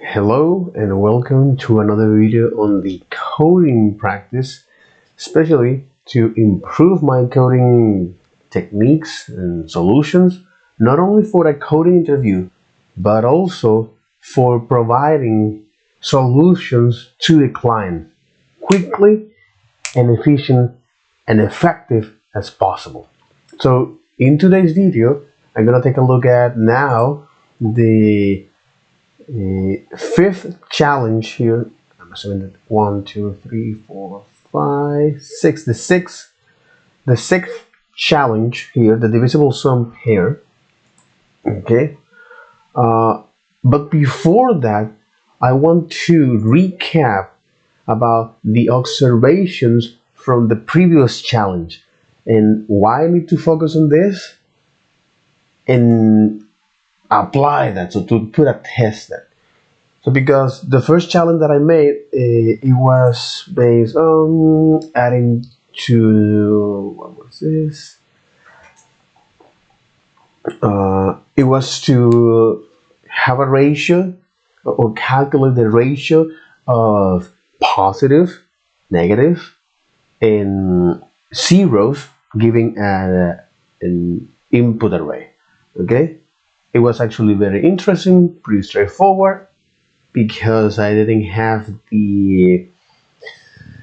Hello and welcome to another video on the coding practice, especially to improve my coding techniques and solutions, not only for a coding interview, but also for providing solutions to the client quickly and efficient and effective as possible. So in today's video, I'm gonna take a look at now the fifth challenge here. I'm assuming that 1, 2, 3, 4, 5, 6. The sixth challenge here, the divisible sum pair. Okay. But before that, I want to recap about the observations from the previous challenge and why I need to focus on this and apply that. So to put a test that. So because the first challenge that I made, it was based on adding to, what was this? It was to have a ratio or calculate the ratio of positive, negative, and zeros giving an input array. Okay, it was actually very interesting, pretty straightforward, because I didn't have the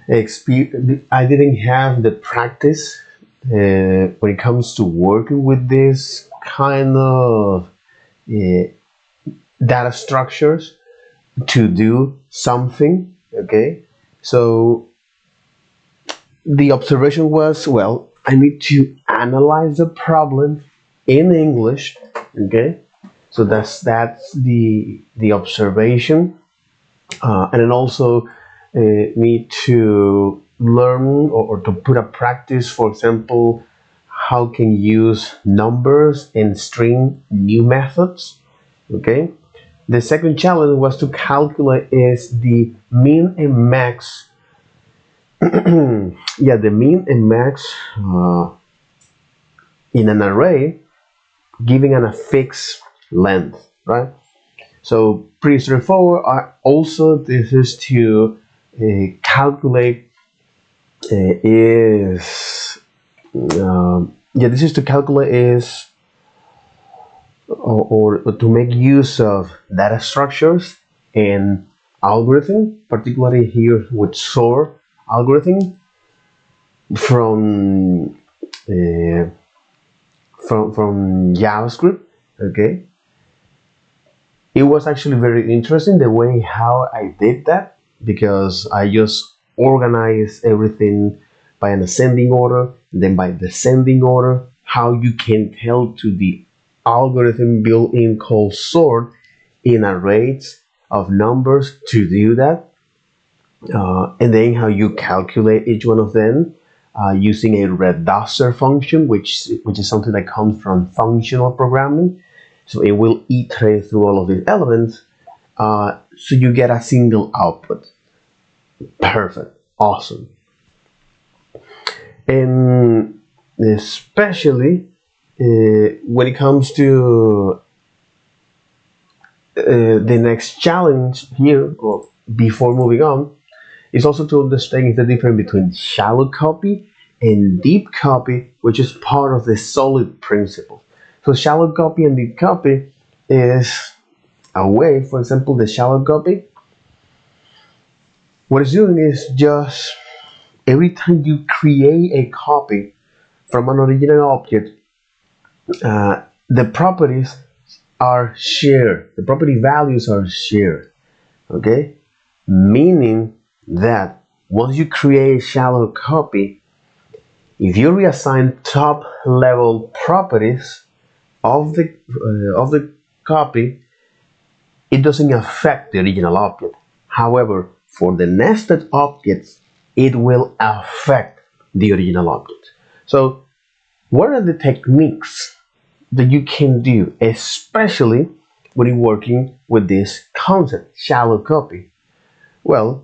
I didn't have the practice when it comes to working with this kind of data structures to do something. Okay, so the observation was, well, I need to analyze the problem in English. Okay, so that's the observation, and then also need to learn or to put a practice. For example, how can you use numbers and string new methods. Okay, the second challenge was to calculate is the mean and max. Yeah, the mean and max in an array giving an a fixed length, right? So pretty straightforward. Also, this is to calculate is yeah, this is to calculate is or to make use of data structures and algorithm, particularly here with SOAR algorithm from from JavaScript. Okay, it was actually very interesting the way how I did that, because I just organized everything by an ascending order, then by descending order, how you can tell to the algorithm built-in called sort in arrays of numbers to do that, and then how you calculate each one of them using a reducer function, which is something that comes from functional programming. So it will iterate through all of these elements, so you get a single output. Perfect, awesome. And especially when it comes to the next challenge here, or before moving on, is also to understand the difference between shallow copy and deep copy, which is part of the solid principle. So shallow copy and deep copy is a way, for example, the shallow copy, what it's doing is just every time you create a copy from an original object, the properties are shared, the property values are shared. Okay, meaning that once you create a shallow copy, if you reassign top level properties of the copy, it doesn't affect the original object. However, for the nested objects, it will affect the original object. So what are the techniques that you can do, especially when you're working with this concept, shallow copy? Well,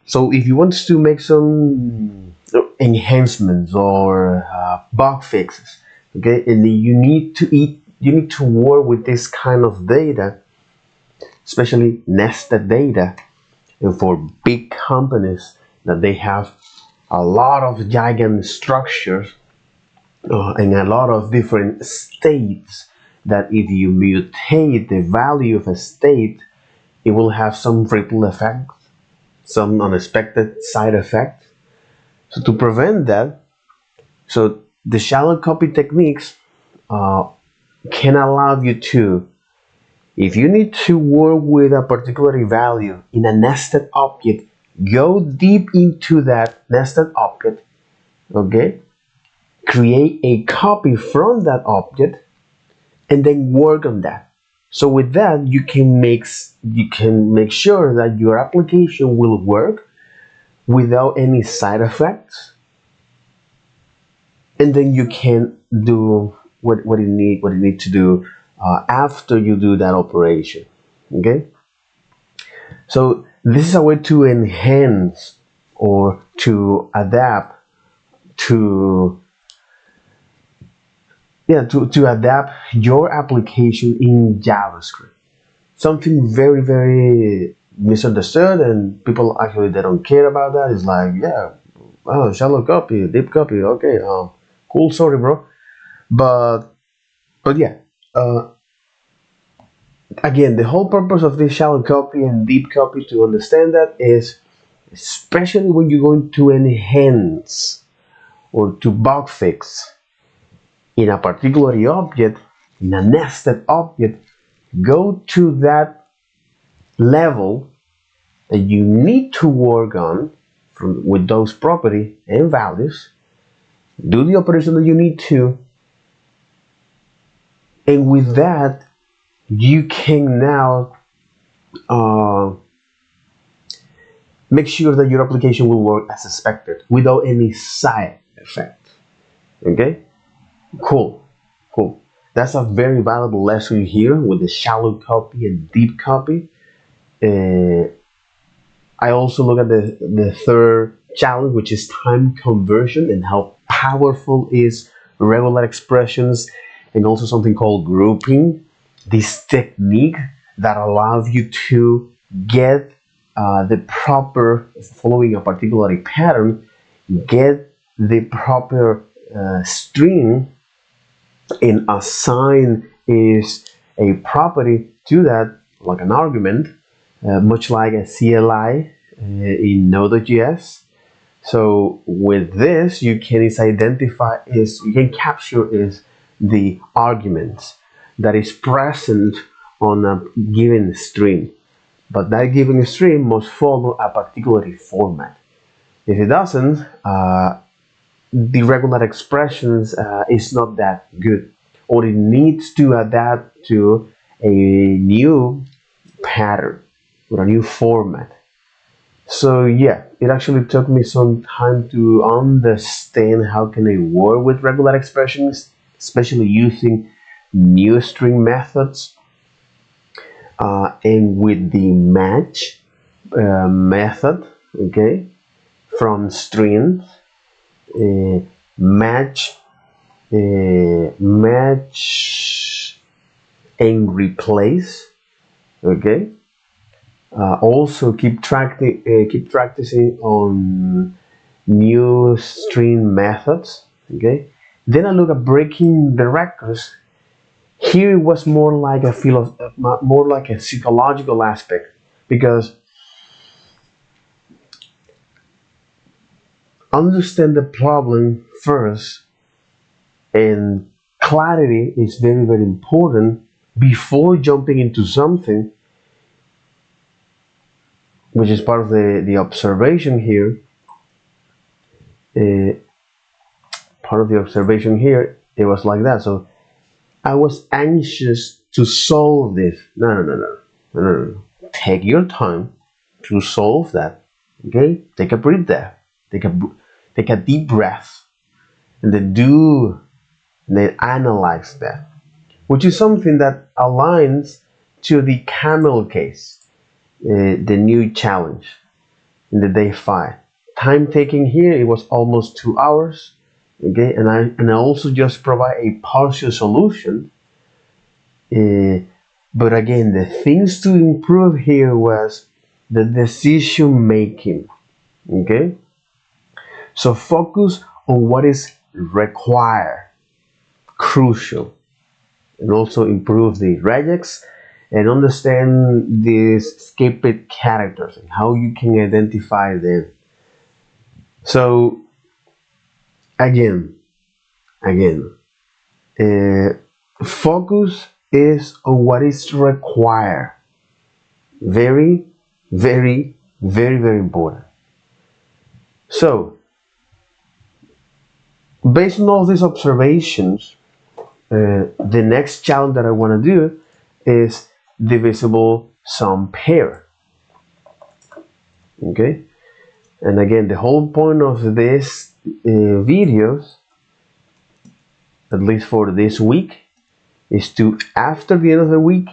so if you want to make some enhancements or bug fixes, okay, and you need to work with this kind of data, especially nested data, and for big companies that they have a lot of giant structures and a lot of different states, that if you mutate the value of a state, it will have some ripple effect, some unexpected side effect. So to prevent that, so the shallow copy techniques can allow you to, if you need to work with a particular value in a nested object, go deep into that nested object, okay? Create a copy from that object and then work on that. So with that, you can make sure that your application will work without any side effects, and then you can do what you need to do after you do that operation. Okay. So this is a way to enhance or to adapt to adapt your application in JavaScript. Something very, very misunderstood, and people actually they don't care about that. It's like, yeah, oh, shallow copy, deep copy, okay, cool, sorry, bro. But yeah, again, the whole purpose of this shallow copy and deep copy, to understand that, is especially when you're going to enhance or to bug fix in a particular object, in a nested object, go to that level that you need to work on with those property and values, do the operation that you need to, and with that you can now make sure that your application will work as expected without any side effect. Okay, cool. That's a very valuable lesson here with the shallow copy and deep copy. I also look at the third challenge, which is time conversion, and how powerful is regular expressions, and also something called grouping. This technique that allows you to get the proper, following a particular pattern, get the proper string and assign is a property to that, like an argument, much like a CLI in Node.js. So with this, you can capture the arguments that is present on a given string, but that given string must follow a particular format. If it doesn't, the regular expressions is not that good, or it needs to adapt to a new pattern or a new format. So yeah, it actually took me some time to understand how can I work with regular expressions, especially using new string methods, and with the match method, okay, from strings, match and replace, okay. Also keep practicing on new string methods, okay. Then I look at breaking the records. Here it was more like a psychological aspect, because understand the problem first, and clarity is very, very important before jumping into something, which is part of the observation here. Part of the observation here, it was like that. So I was anxious to solve this. No. Take your time to solve that. Okay, take a breath there. Take a deep breath, and then analyze that, which is something that aligns to the camel case, the new challenge in the day 5. Time taking here, it was almost 2 hours. Okay, and I also just provide a partial solution, But again, the things to improve here was the decision making. Okay? So focus on what is required, crucial, and also improve the regex and understand these skipped characters and how you can identify them. So again, again, focus is on what is required. Very, very, very, very important. So, based on all these observations, the next challenge that I want to do is divisible sum pair. Okay, and again, the whole point of this videos, at least for this week, is to, after the end of the week,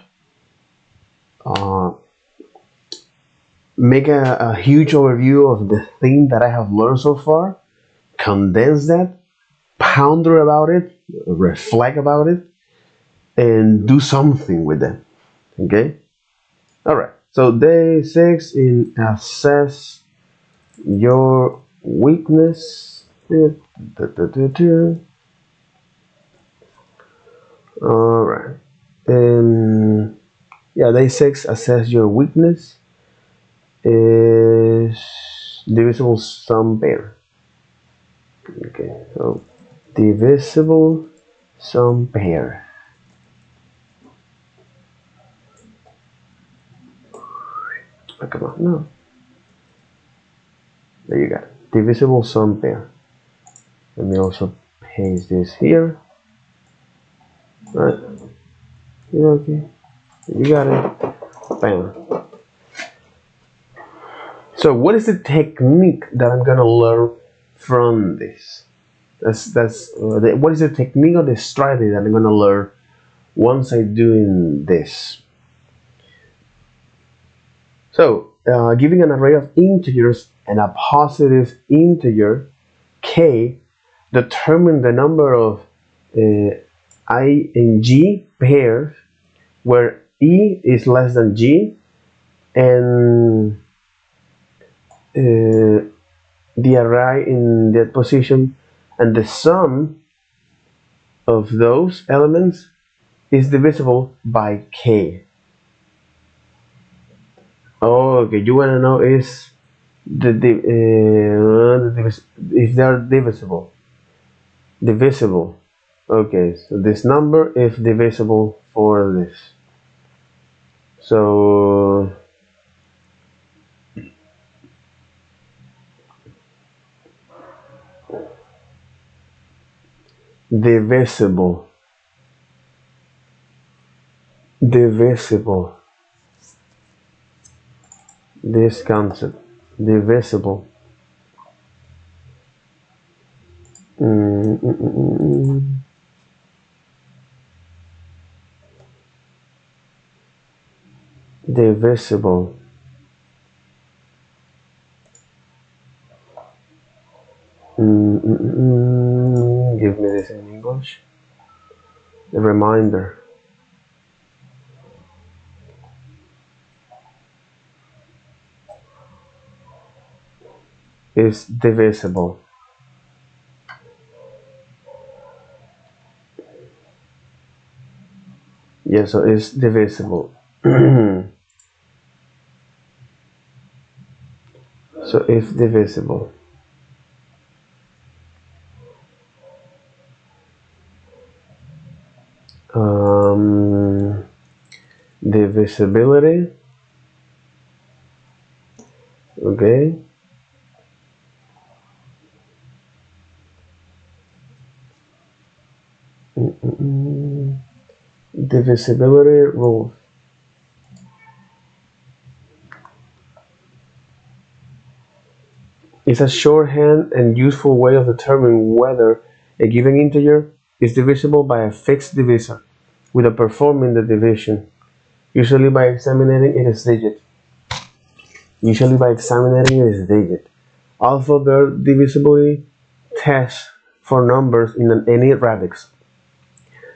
make a huge overview of the thing that I have learned so far, condense that, ponder about it, reflect about it, and do something with them. Okay? Alright, so day 6 in assess your weakness. Alright. And yeah, day 6, assess your weakness, is divisible sum pair. Okay, so divisible sum pair. Oh, come on, no. There you got it. Divisible sum pair. Let me also paste this here. Alright. Yeah, okay. You got it. Bam. So what is the technique that I'm gonna learn from this? What is the technique or the strategy that I'm gonna learn once I doing this? So giving an array of integers and a positive integer k, determine the number of I and G pairs where E is less than G and the array in that position, and the sum of those elements is divisible by k. Oh, okay, you want to know is if they are divisible. Divisible. Okay, so this number is divisible for this. So divisible. Divisible. This concept. Divisible. Divisible. Give me this in English. A reminder. Is divisible. Yeah, so it's divisible. So if divisible. Divisibility. Okay. Divisibility rules. It's a shorthand and useful way of determining whether a given integer is divisible by a fixed divisor without performing the division, usually by examining its digit. Also, there are divisibility tests for numbers in any radix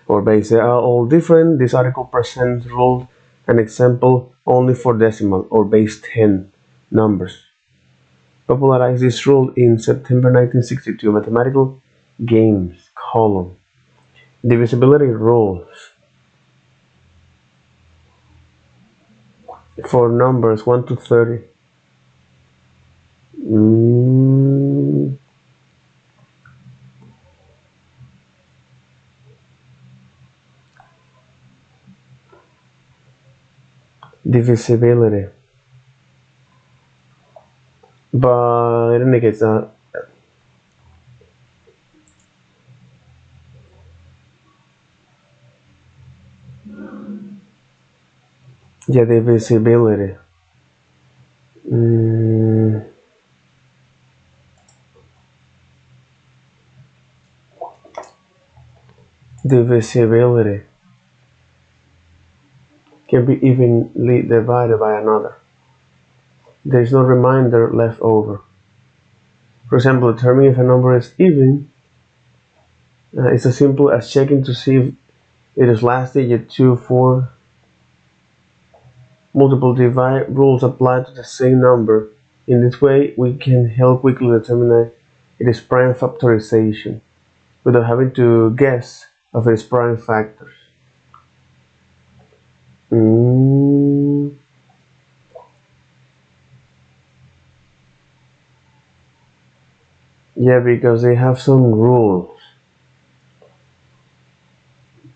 or base. They are all different. This article presents rules An example only for decimal or base 10 numbers. Popularized this rule in September 1962 mathematical games column. Divisibility rules for numbers 1 to 30. Divisibility. But in any case, yeah, divisibility. Divisibility can be evenly divided by another. There is no remainder left over. For example, determining if a number is even is as simple as checking to see if it is last digit 2, 4. Multiple divide rules apply to the same number. In this way, we can help quickly determine its prime factorization without having to guess of its prime factors. Yeah, because they have some rules.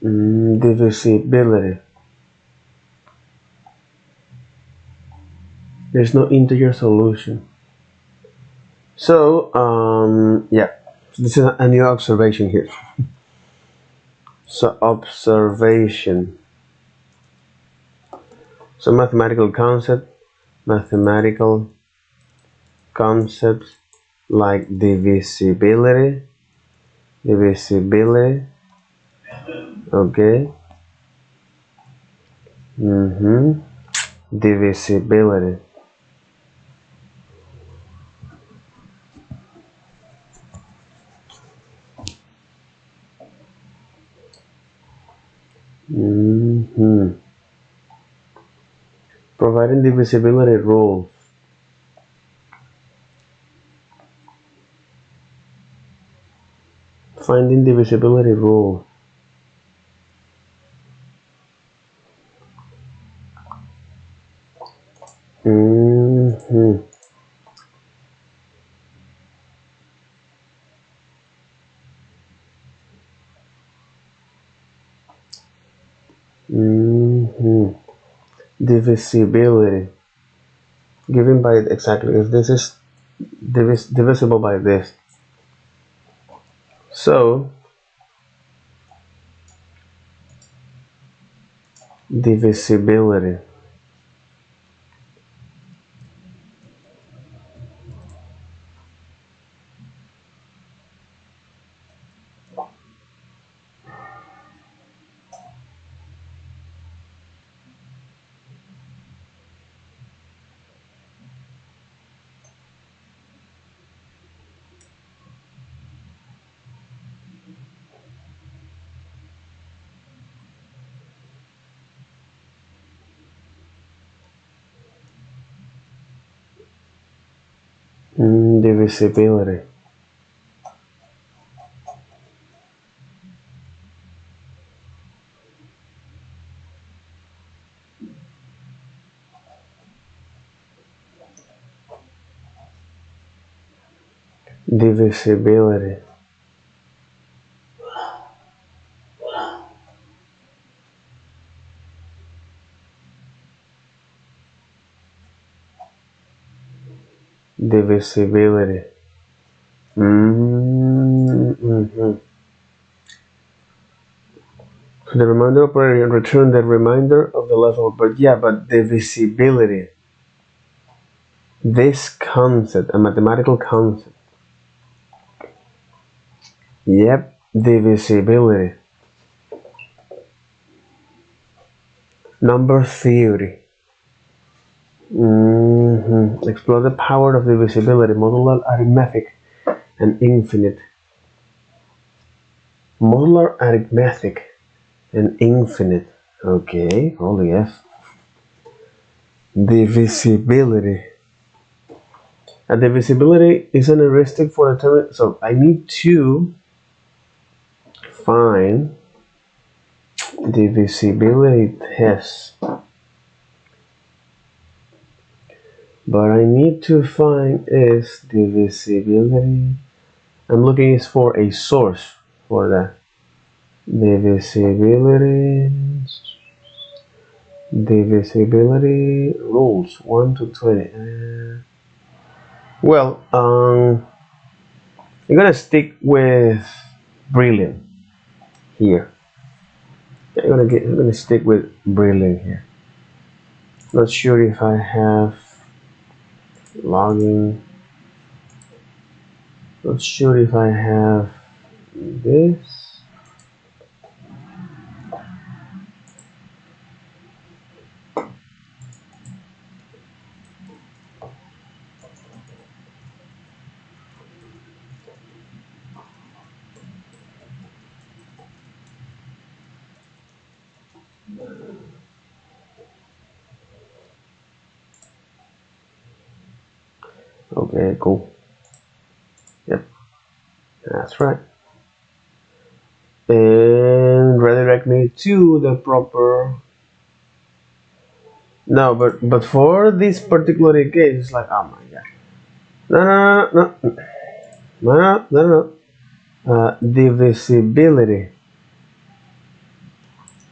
Divisibility. There's no integer solution. So, yeah, this is a new observation here. So, observation. So, mathematical concepts like divisibility, okay, divisibility. Providing divisibility rules. Finding divisibility rule. Divisibility. Given by exactly if this is divisible by this. So, divisibility. Divisibility. Divisibility. Divisibility. So the remainder operator return the remainder of the level, but yeah, but divisibility. This concept, a mathematical concept. Yep, divisibility. Number theory. Explore the power of divisibility, modular arithmetic, and infinite. Modular arithmetic and infinite. Okay, holy F. Divisibility. A divisibility is an heuristic for determining. So I need to find divisibility test, but I need to find is divisibility. I'm looking is for a source for that. Divisibility rules 1 to 20. Well, I'm gonna stick with brilliant here. I'm gonna stick with brilliant here. Not sure if I have login. Not sure if I have this. Okay, cool. Yep, that's right. And redirect me to the proper. No, but for this particular case, it's like, oh my god. No. Divisibility.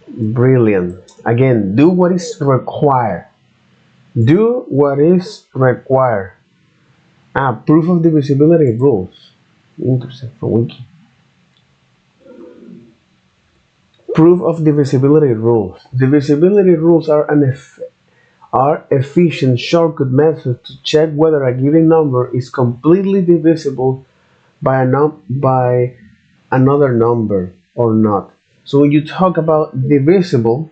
Brilliant. Again, do what is required. Do what is required. Proof of divisibility rules. Interesting for wiki. Proof of divisibility rules. Divisibility rules are efficient shortcut methods to check whether a given number is completely divisible by another number or not. So when you talk about divisible,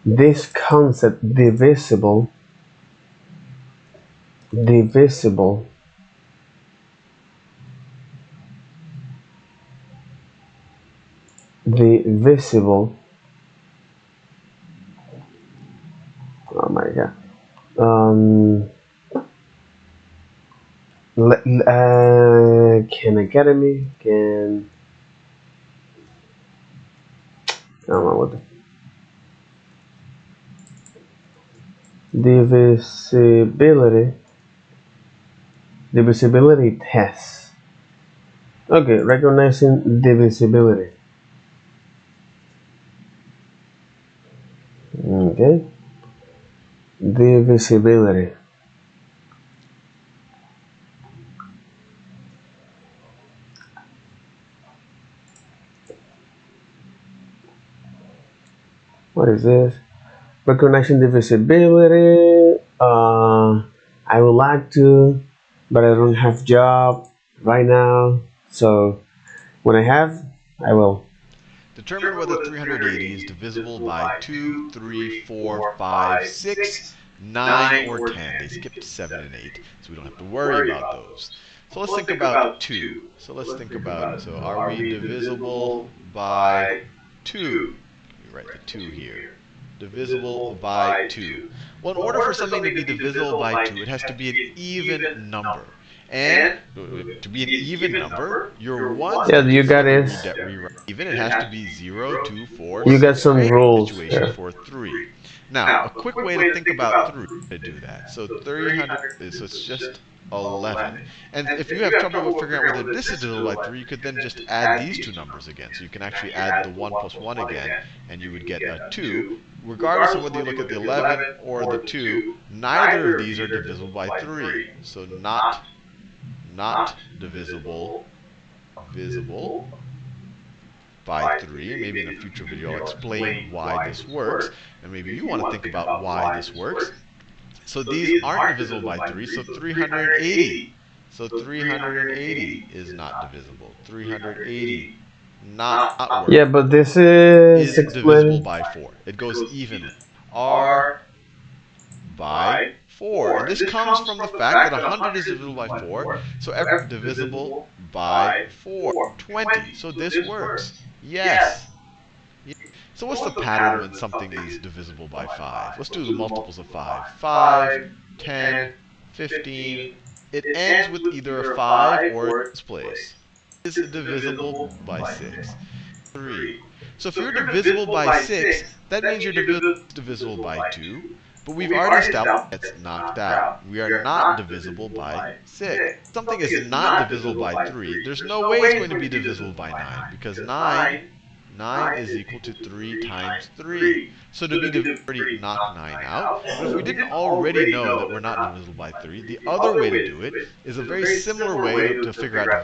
this concept divisible, divisible. Oh my god. Um, can Academy can. I don't know what the divisibility test. Okay, recognizing divisibility. Okay, divisibility. What is this? Recognizing divisibility. I would like to, but I don't have job right now. So when I have, I will. Determine whether 380 is divisible by 2, 3, 4, 5, 6, 9, or 10. They skipped 7 and 8, so we don't have to worry about those. So let's think about 2. So are we divisible by 2? Let me write the 2 here. Divisible by 2. Well, in order for something to be divisible by 2, it has to be an even number. And to be an even number, your ones Yeah, that you you got normally it. rewrite even, it has to be 0, 2, 4, You got 6, or some 8. rules Situation here. for 3. Now, a quick way to think about 3 to do that. So 300 so it's just 11. And if you have trouble with figuring out whether this is divisible by 3, you could then just add these two numbers again. So you can actually add the 1 plus 1 again, and you would get a 2. Regardless of whether you look at the 11 or the 2, neither of these are divisible by 3. So not divisible by 3. Maybe in a future video I'll explain why this works. And maybe you want to think about why this works. So these aren't divisible by 3, so 380. So 380 is not divisible. 380 not Yeah, working. but this is Is divisible explaining. by 4. It goes evenly. R by 4. And this comes from the fact that 100 is divisible by 4. So every divisible by 4. 20. So this works. Yes. So what's the pattern when something is divisible by 5? Let's do the multiples of 5. 5, 10, 15. It ends with either a 5 or a tens place. Is divisible by 6. 3. So if you're divisible by 6, that means you're divisible by 2. But we've already established that's knocked out. We are not divisible by 6. Something is not divisible by 3. There's no way it's going to be divisible by 9 because 9 is equal to 3 times 3. So to be divisible, we already knock 9 out. But if we didn't already know that we're not divisible by 3, the other way to do it is a very similar way to figure out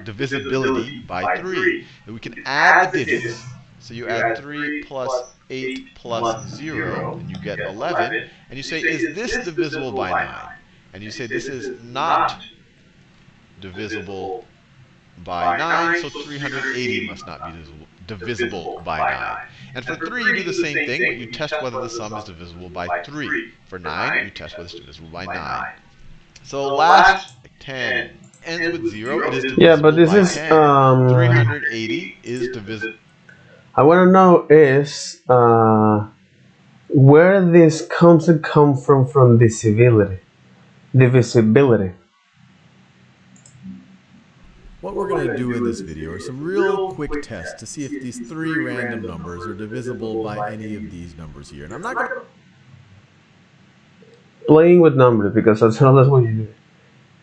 divisibility by 3. And we can add the digits. So you add 3 plus 8 plus 0, and you get 11. And you say, is this divisible by 9? And you say, this is not divisible by 9, so 380 must not be divisible by 9. And for 3, you do the same thing, but you test whether the sum is divisible by 3. For 9, you test whether it's divisible by 9. So last 10 ends with 0. It is Yeah, but divisible this by is 10. 380 is divisible. I want to know is where this concept come from divisibility. What we're going to do in this video are some real quick tests to see if these three random numbers are divisible by any of these numbers here. And I'm not going to Playing with numbers because that's what you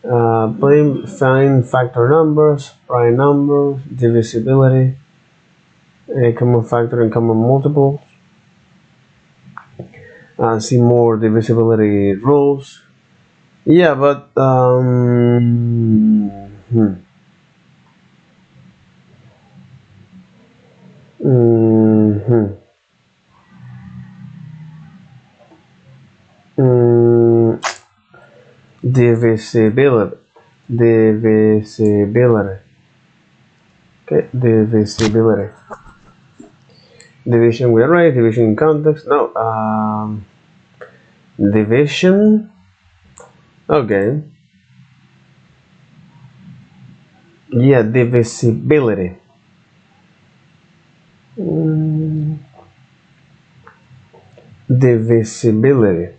do. Find factor numbers, prime numbers, divisibility, a common factor and common multiples. See more divisibility rules. Yeah, but divisibility. Okay, divisibility. Division with array, division in context. No, division. Okay. Yeah, divisibility. Divisibility.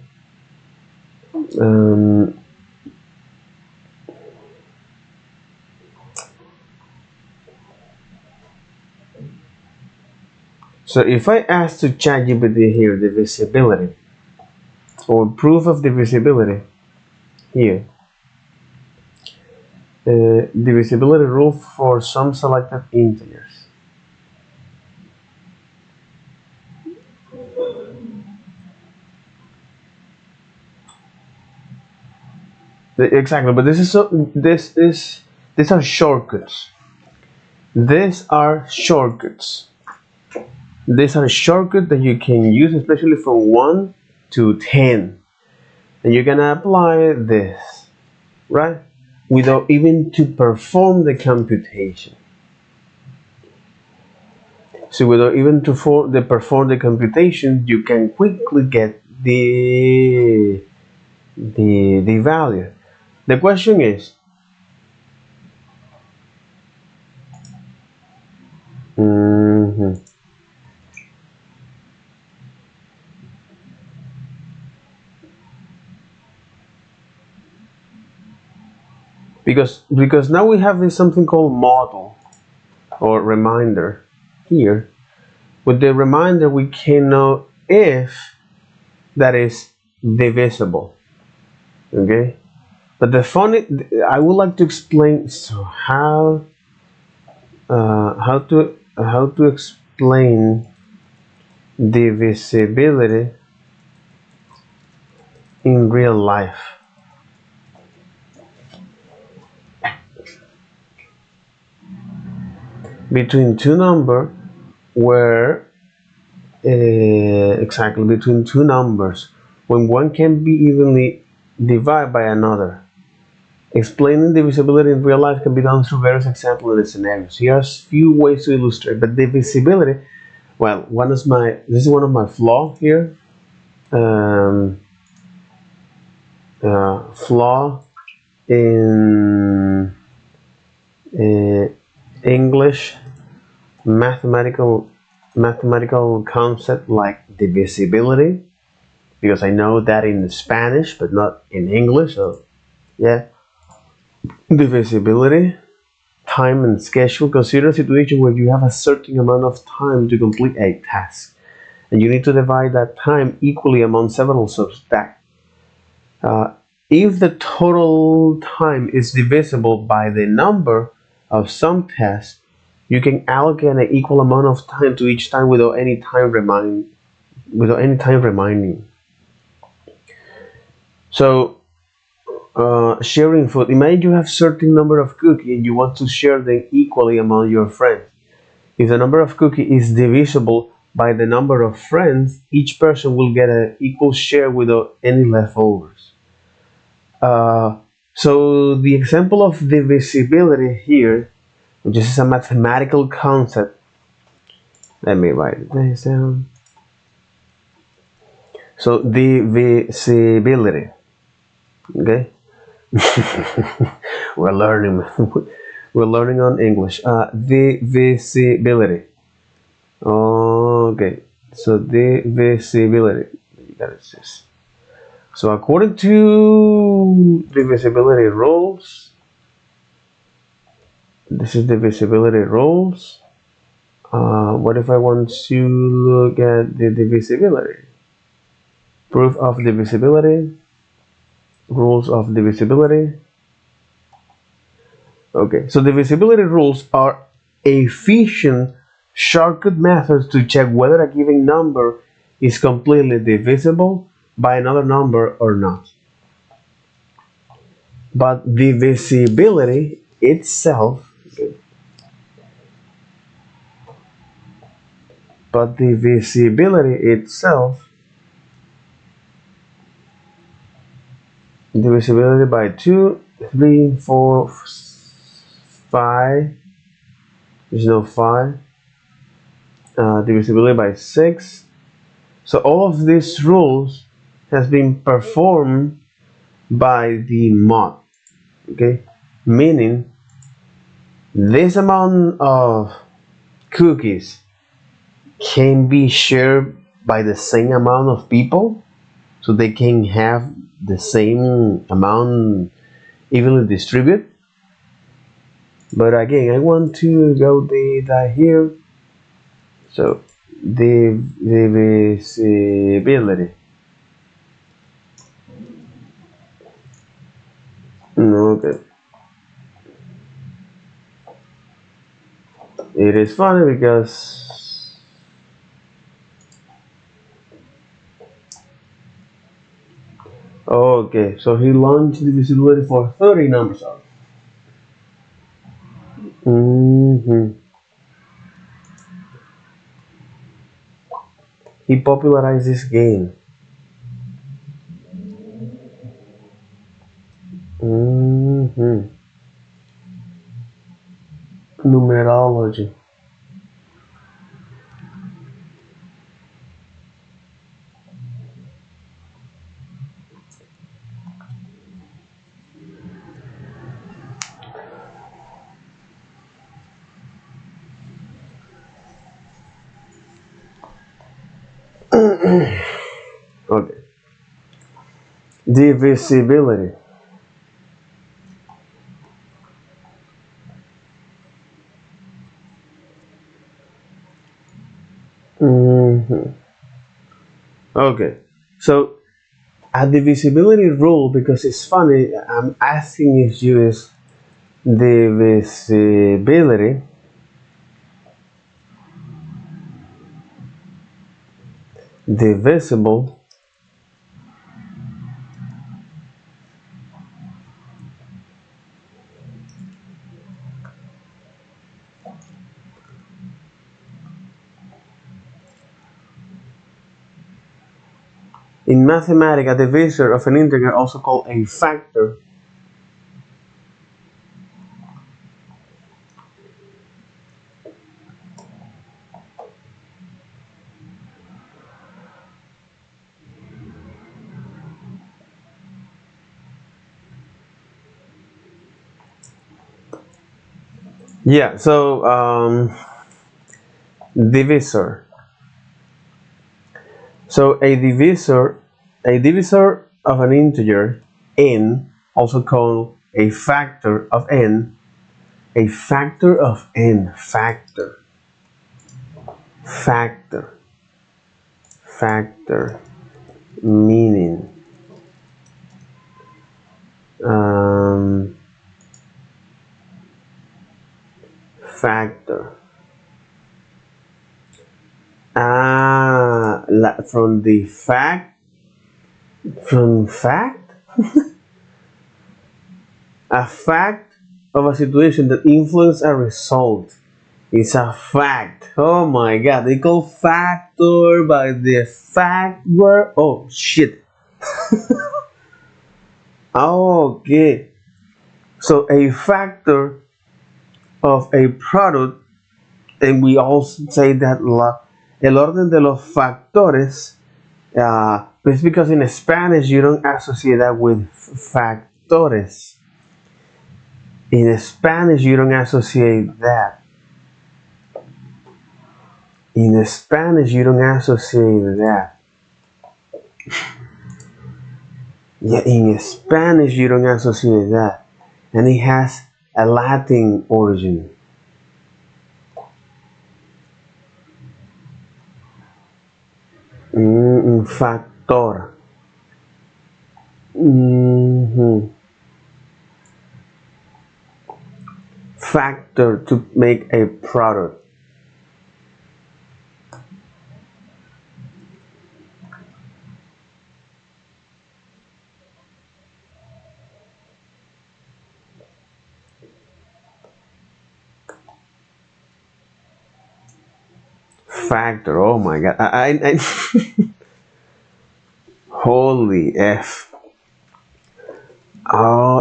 So if I ask to ChatGPT here divisibility or proof of divisibility here, divisibility rule for some selected integers. Exactly, but these are shortcuts. These are shortcuts. These are shortcuts that you can use, especially from 1 to 10. And you're gonna apply this, right? Without even to perform the computation. So without even to perform the computation, you can quickly get the value. The question is, because now we have this something called model or reminder here. With the reminder, we can know if that is divisible. Okay, but the funny, I would like to explain how to explain divisibility in real life. Between two numbers where exactly between two numbers when one can be evenly divided by another. Explaining divisibility in real life can be done through various examples and scenarios. Here are a few ways to illustrate, but divisibility, well, this is one of my flaws here. Flaw in English mathematical mathematical concept like divisibility, because I know that in Spanish but not in English. So yeah, divisibility, time and schedule. Consider a situation where you have a certain amount of time to complete a task, and you need to divide that time equally among several subtasks. Uh, if the total time is divisible by the number of some tests, you can allocate an equal amount of time to each time without any time reminding. So, sharing food. Imagine you have certain number of cookies and you want to share them equally among your friends. If the number of cookies is divisible by the number of friends, each person will get an equal share without any leftovers. Uh, so the example of divisibility here, which is a mathematical concept. Let me write this down. So divisibility. Okay, we're learning. We're learning on English. Divisibility. Okay, so divisibility. You got it, sis. So according to divisibility rules, this is divisibility rules. What if I want to look at the divisibility? Proof of divisibility, rules of divisibility. Okay, so divisibility rules are efficient shortcut methods to check whether a given number is completely divisible by another number or not. But divisibility itself, okay, but divisibility itself, divisibility by 2, 3, 4, 5, there's no 5, divisibility by 6. So all of these rules has been performed by the mod, okay? Meaning this amount of cookies can be shared by the same amount of people, so they can have the same amount evenly distributed. But again, I want to go data here. So the divisibility. Okay. It is funny because okay, so he launched divisibility for 30 numbers out. Mm-hmm. He popularized this game. Mm-hmm. Numerology. Okay. Divisibility. Mm-hmm. Okay. So a divisibility rule, because it's funny, I'm asking if you is divisibility divisible in mathematics. A divisor of an integer, also called a factor. Yeah, so Divisor. So a divisor of an integer n, also called a factor of n, a factor of n, factor, factor, meaning, um, factor. From the fact, a fact of a situation that influences a result. It's a fact. Oh my god, they call factor by the fact word. Oh shit. Okay. So a factor of a product, and we also say that el orden de los factores, it's because in Spanish you don't associate that with factores. In Spanish you don't associate that. In Spanish you don't associate that. Yeah, in Spanish you don't associate that. And it has a Latin origin. Factor. Mhm. Factor to make a product. Factor. Oh my god. Holy f. Oh.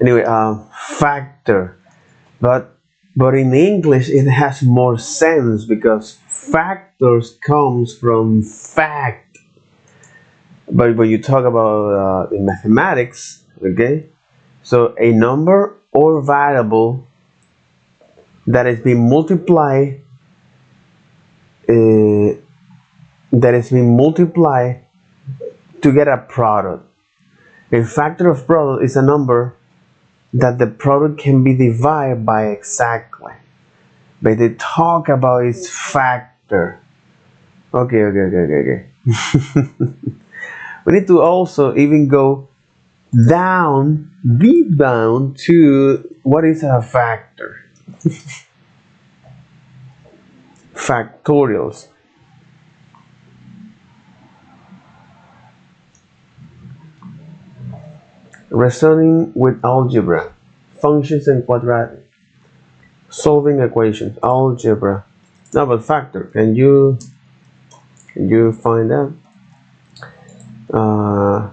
Anyway. Factor. But in English it has more sense because factors comes from fact. But when you talk about in mathematics, okay, so a number or variable that is being multiplied, uh, that is being multiplied to get a product. A factor of product is a number that the product can be divided by exactly. But they talk about its factor. Okay. We need to also even go deep down to what is a factor. Factorials. Reasoning with algebra, functions and quadratic, solving equations, algebra. No, but factor. Can you find out? Uh,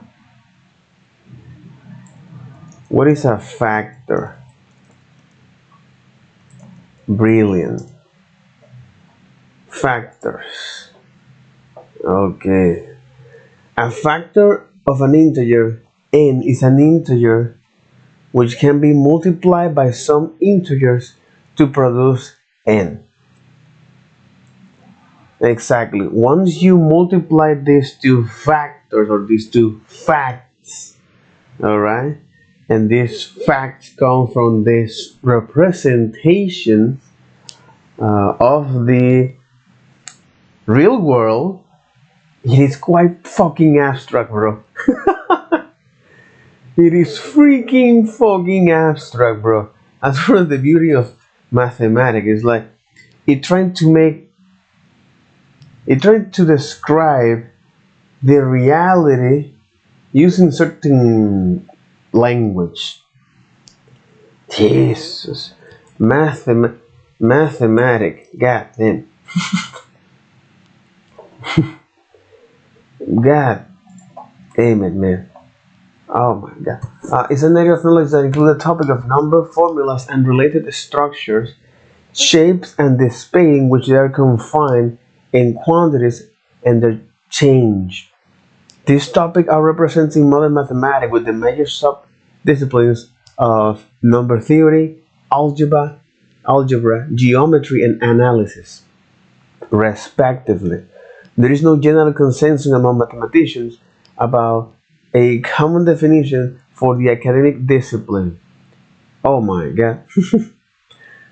what is a factor? Brilliant. Factors. Okay. A factor of an integer n is an integer which can be multiplied by some integers to produce n. Exactly. Once you multiply these two factors or these two facts, alright, and these facts come from this representation of the real world, it is quite fucking abstract, bro. It is freaking fucking abstract, bro. That's one of the beauty of mathematics. It's like it trying to make it trying to describe the reality using certain language. Jesus, mathematic. God damn. God damn it, man. Oh my god. It's an area of knowledge that includes the topic of number, formulas, and related structures, shapes, and the space in which they are confined in quantities and their change. These topics are represented in modern mathematics with the major subdisciplines of number theory, algebra, algebra, geometry, and analysis, respectively. There is no general consensus among mathematicians about a common definition for the academic discipline. Oh my god.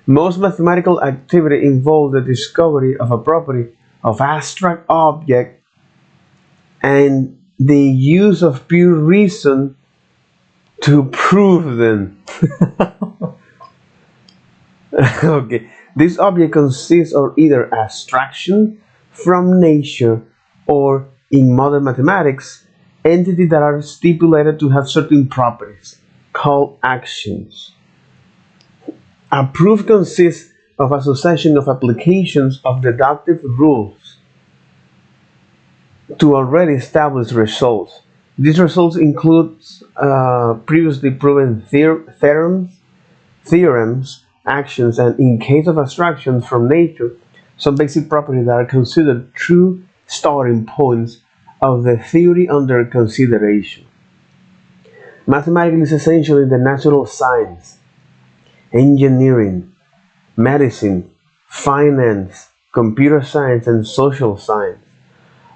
Most mathematical activity involves the discovery of a property of abstract object and the use of pure reason to prove them. Okay, this object consists of either abstraction from nature or, in modern mathematics, entities that are stipulated to have certain properties, called actions. A proof consists of a succession of applications of deductive rules to already established results. These results include previously proven theorems, actions, and in case of abstractions from nature, some basic properties that are considered true starting points of the theory under consideration. Mathematics is essentially the natural science, engineering, medicine, finance, computer science, and social science.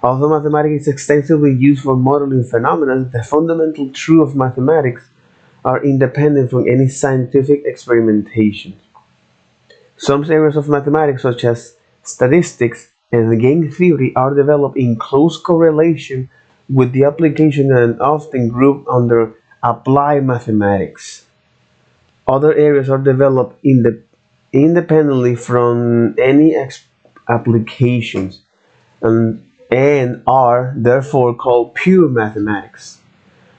Although mathematics is extensively used for modeling phenomena, the fundamental truths of mathematics are independent from any scientific experimentation. Some areas of mathematics, such as statistics and game theory, are developed in close correlation with the application and often grouped under applied mathematics. Other areas are developed independently from any applications and are therefore called pure mathematics,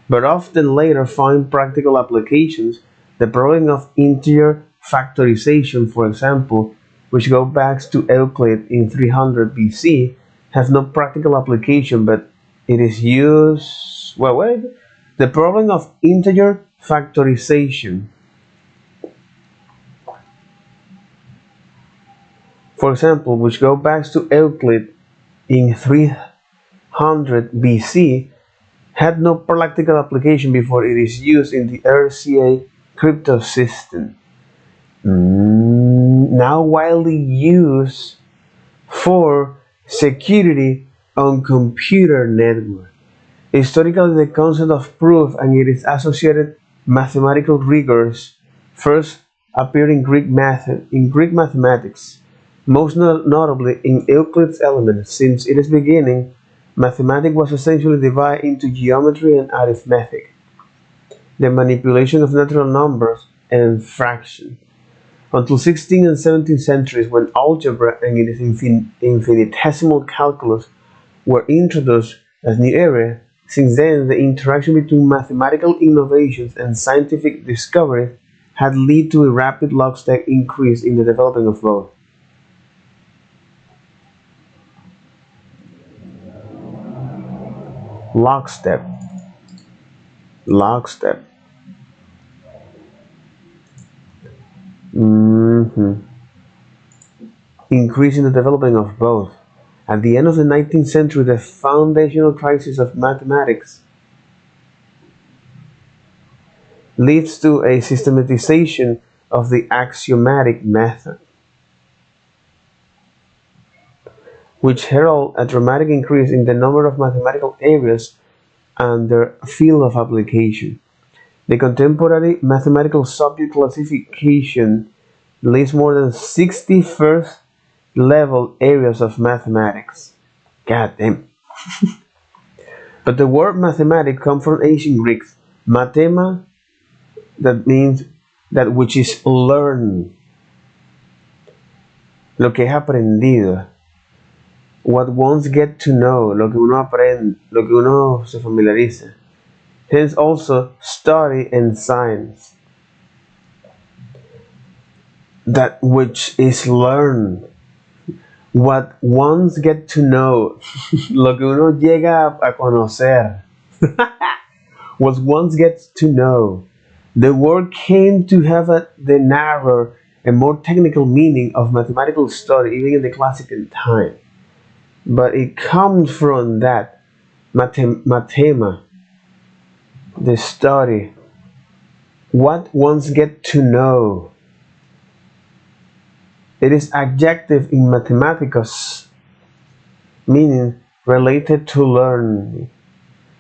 but often later find practical applications. The problem of integer factorization, for example, which goes back to Euclid in 300 BC, has no practical application, but it is used. Well, wait. The problem of integer factorization, for example, which goes back to Euclid in 300 BC, had no practical application before it is used in the RCA crypto system, now widely used for security on computer networks. Historically, the concept of proof and its associated mathematical rigors first appeared in Greek mathematics, most notably in Euclid's Elements. Since its beginning, mathematics was essentially divided into geometry and arithmetic, the manipulation of natural numbers, and fractions, until 16th and 17th centuries, when algebra and its infinitesimal calculus were introduced as new area. Since then, the interaction between mathematical innovations and scientific discovery had led to a rapid lockstep increase in the development of both. Lockstep. Lockstep. Increase in the development of both. At the end of the 19th century, the foundational crisis of mathematics leads to a systematization of the axiomatic method, which herald a dramatic increase in the number of mathematical areas and their field of application. The contemporary mathematical subject classification lists more than 60 first level areas of mathematics. God damn. But the word mathematics comes from ancient Greek, mathema, that means that which is learned, lo que es aprendido, what ones get to know, lo que uno aprende, lo que uno se familiariza. Hence also study and science, that which is learned, what ones get to know, lo que uno llega a conocer, what ones gets to know. The word came to have the narrower and more technical meaning of mathematical study even in the classical time. But it comes from that mathema, the study, what ones get to know. It is adjective in mathematicus, meaning related to learning,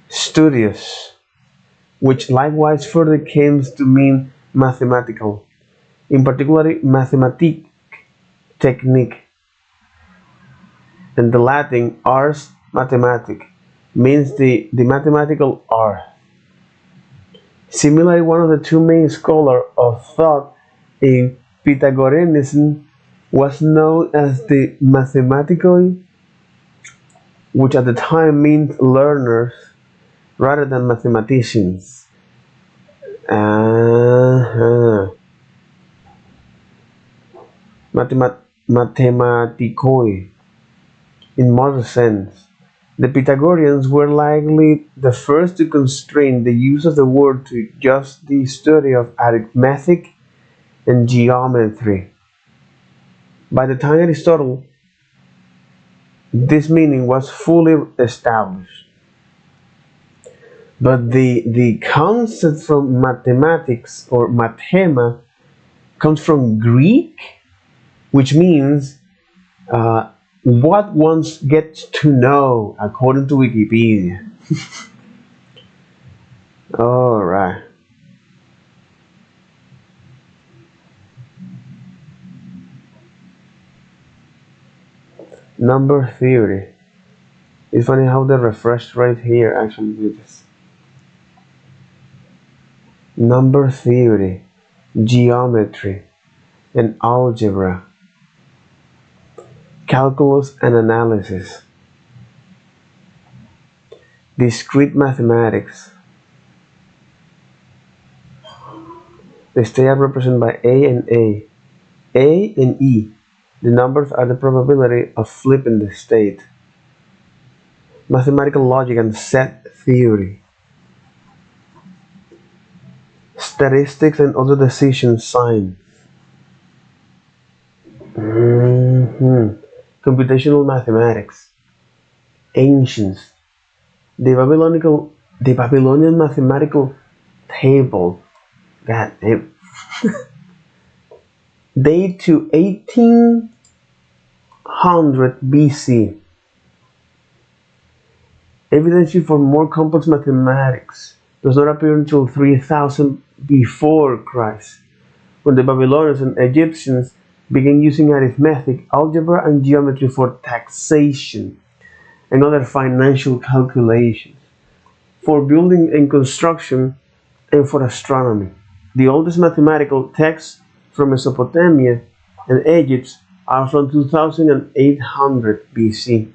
studious, which likewise further came to mean mathematical, in particular mathematic, technique, and the Latin ars mathematic means the mathematical art. Similarly, one of the two main scholars of thought in Pythagoreanism was known as the mathematicoi, which at the time meant learners rather than mathematicians. Uh-huh. Mathematicoi, in modern sense. The Pythagoreans were likely the first to constrain the use of the word to just the study of arithmetic and geometry. By the time Aristotle, this meaning was fully established. But the concept from mathematics or mathema comes from Greek, which means what one gets to know, according to Wikipedia. All right. Number theory. It's funny how the refresh rate here actually do this. Number theory, geometry, and algebra, calculus and analysis, discrete mathematics. The state are represented by A and A. A and E. The numbers are the probability of flipping the state. Mathematical logic and set theory. Statistics and other decision science. Computational mathematics. Ancients. The Babylonian mathematical table. God damn. Date to 1800 BC. Evidence for more complex mathematics does not appear until 3000 before Christ, when the Babylonians and Egyptians began using arithmetic, algebra, and geometry for taxation and other financial calculations, for building and construction, and for astronomy. The oldest mathematical texts from Mesopotamia and Egypt are from 2800 BC.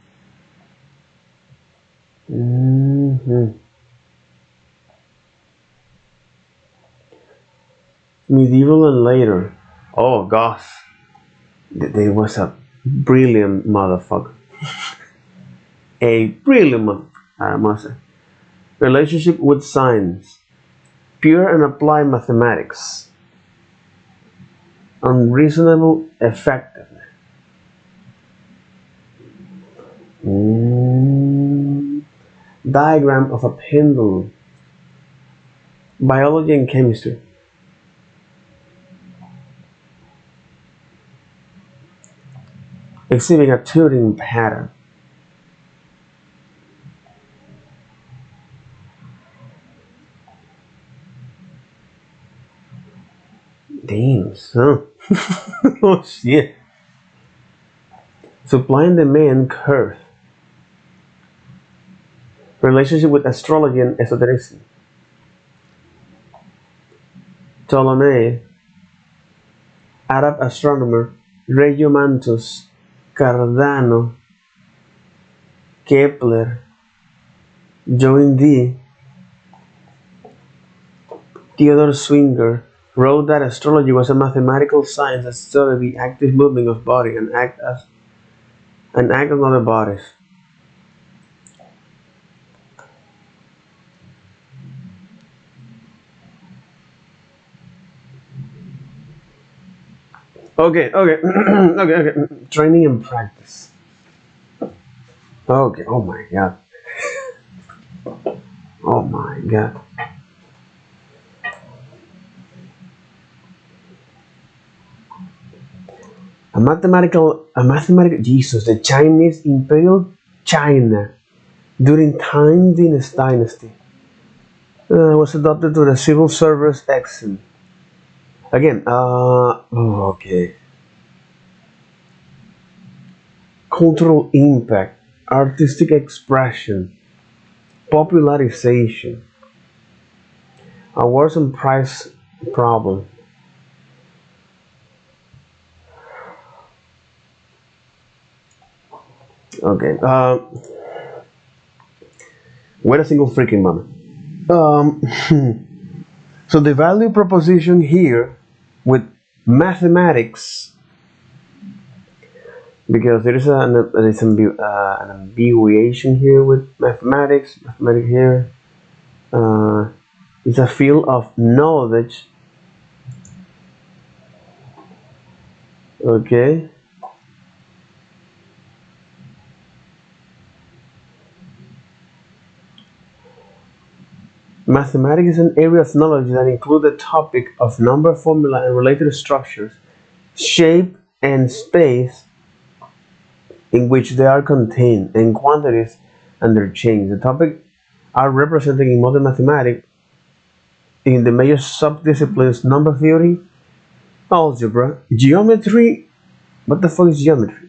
Medieval and later. Oh gosh, there was a brilliant motherfucker. A brilliant motherfucker, I must say. Relationship with science. Pure and applied mathematics. Unreasonable effectiveness. Diagram of a pendulum. Biology and chemistry. Exhibiting a Turing pattern. Damn, son. Oh shit. Supply and demand curve. Relationship with astrology and esotericism. Ptolemy, Arab astronomer, Regiomontanus, Cardano, Kepler, John Dee, Theodore Swinger wrote that astrology was a mathematical science that studied the active movement of body and act on other bodies. Okay. Okay. Training and practice. Okay. Oh my god. Oh my god. A mathematical Jesus, the Chinese Imperial China during Tang Dynasty was adopted to the civil service exam. Again, okay. Cultural impact, artistic expression, popularization, awards and prize problem. Okay, wait a single freaking moment. So the value proposition here with mathematics, because an ambiguation here with mathematics. Mathematics here is a field of knowledge. Okay. Mathematics is an area of knowledge that includes the topic of number formula and related structures, shape and space in which they are contained, and quantities and their change. The topic are represented in modern mathematics in the major subdisciplines number theory, algebra, geometry. What the fuck is geometry?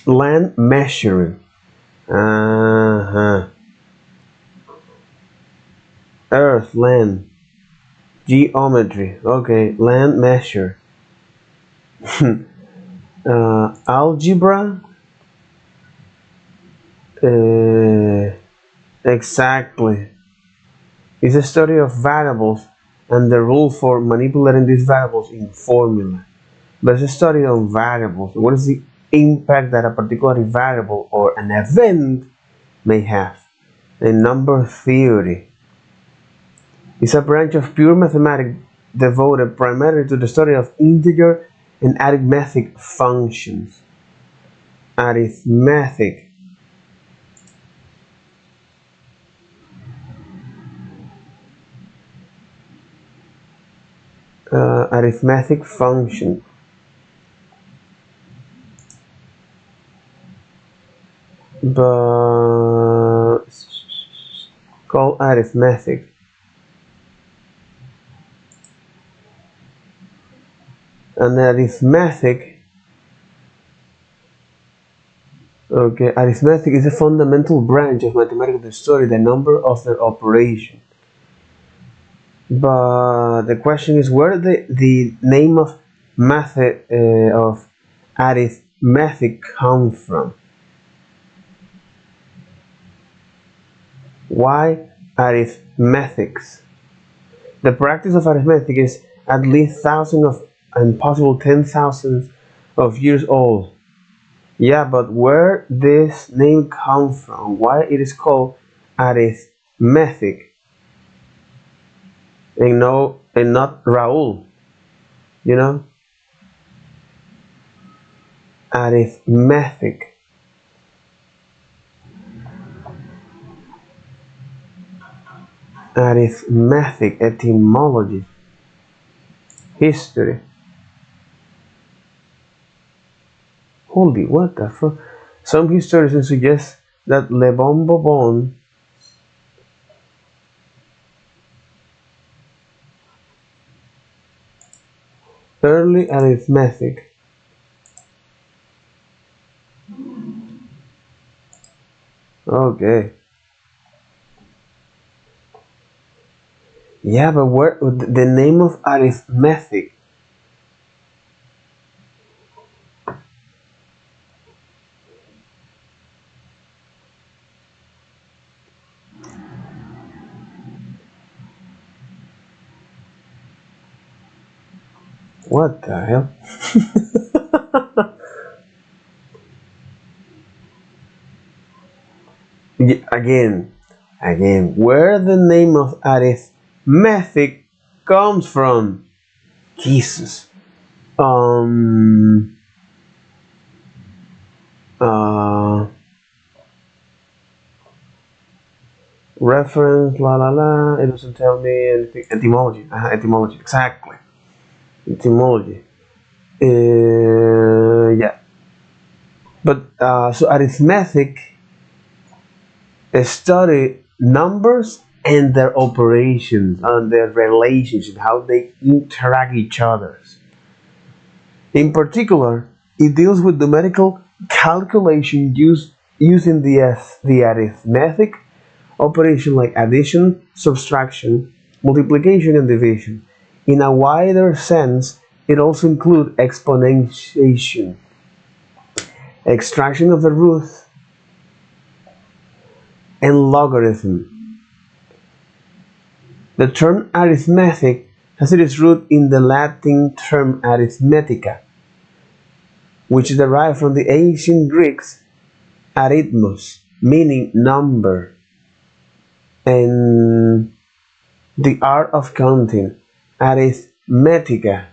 Land measuring. Earth, land, geometry. Okay, land measure. Algebra. Exactly. It's a study of variables and the rule for manipulating these variables in formula. But it's a study on variables. What is the impact that a particular variable or an event may have? In number theory, it's a branch of pure mathematics devoted primarily to the study of integer and arithmetic functions. Arithmetic. Arithmetic function. But called arithmetic. And arithmetic, okay, arithmetic is a fundamental branch of mathematics that study the number of their operation. But the question is, where the name of method of arithmetic come from? Why arithmetics? The practice of arithmetic is at least thousands of and possible 10,000 of years old. Yeah, but where this name come from? Why it is called arithmetic and no and not Raul? You know, arithmetic. Arithmetic etymology, history. Holy, what the fuck? Some historians suggest that Le Bon Bobon early arithmetic. Okay. Yeah, but where the name of arithmetic? What the hell? Again, where the name of arithmetic comes from? Jesus. Um. Uh. Reference. La la la. It doesn't tell me anything. Etymology. Etymology. Exactly. etymology. Yeah, but so arithmetic study numbers and their operations and their relationship, how they interact each other. In particular, it deals with numerical calculation using the arithmetic operation like addition, subtraction, multiplication, and division. In a wider sense, it also includes exponentiation, extraction of the root, and logarithm. The term arithmetic has its root in the Latin term arithmetica, which is derived from the ancient Greeks arithmos, meaning number, and the art of counting, arithmetica.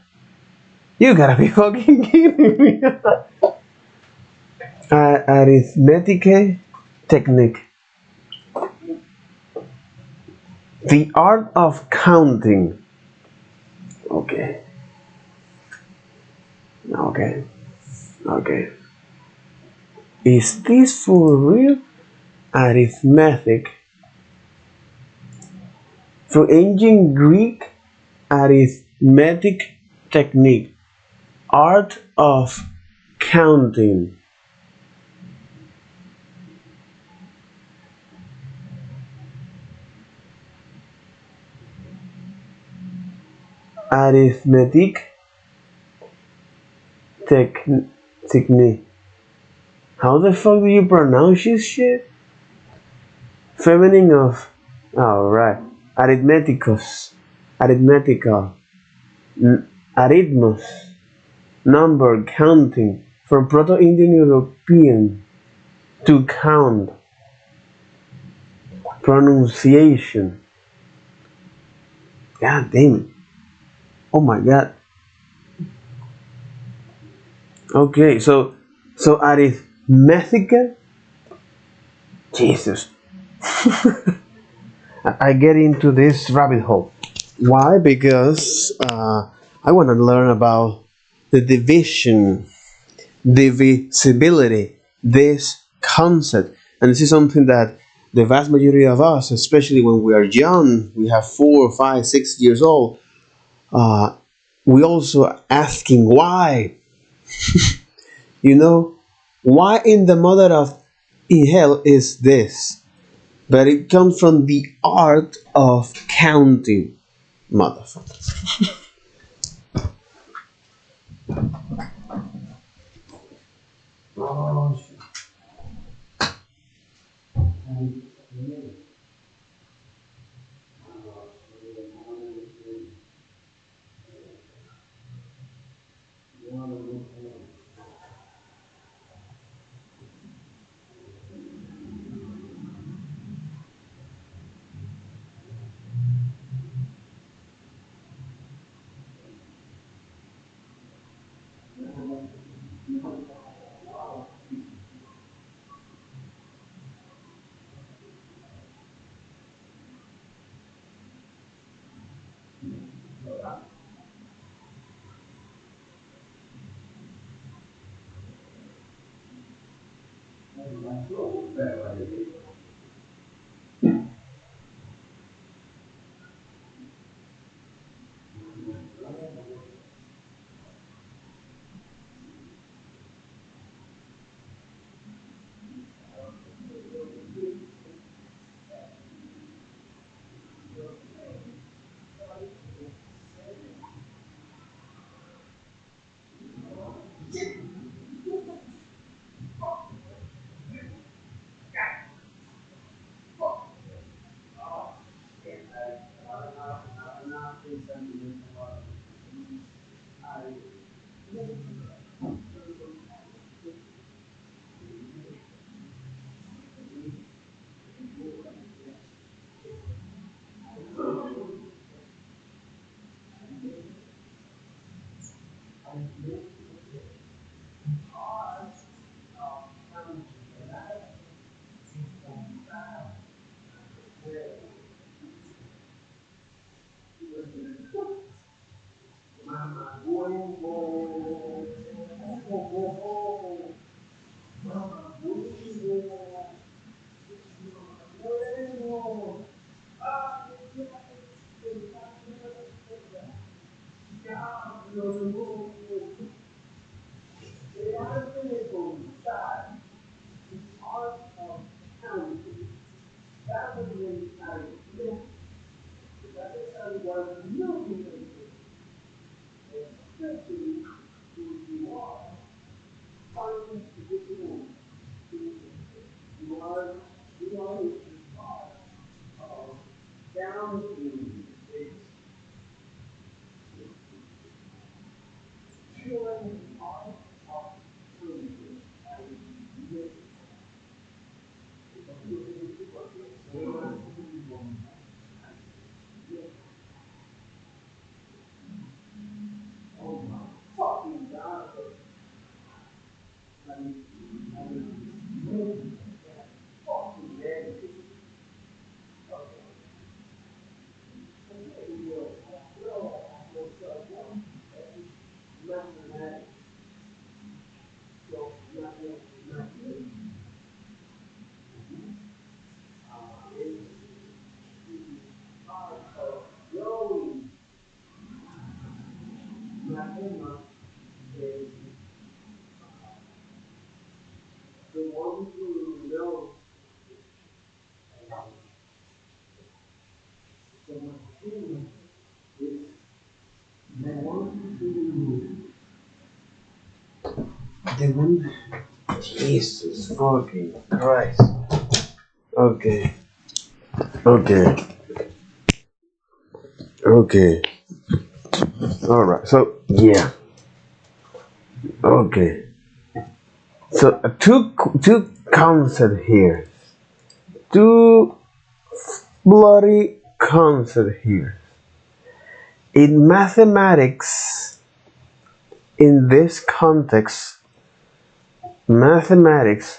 You gotta be fucking kidding me. Arithmetic technique. The art of counting. Okay, okay, okay. Is this for real? Arithmetic. From ancient Greek, arithmetic technique. Art of counting. Arithmetic technique. How the fuck do you pronounce this shit? Feminine of. Oh, right. Arithmeticus. Arithmetical. Arithmos. Number, counting. From Proto Indian European. To count. Pronunciation. God damn it. Oh my god. Okay, so arithmetica. Jesus. I get into this rabbit hole. Why? Because I want to learn about the division, divisibility, this concept. And this is something that the vast majority of us, especially when we are young, we have 4, 5, 6 years old, uh, we also asking why. You know, why in the mother of hell is this? But it comes from the art of counting, motherfucker. The one. Jesus fucking Christ. Okay. Okay. Okay. Alright. So, yeah. Okay. So, two concepts here. Two bloody concepts here. In mathematics, in this context, mathematics,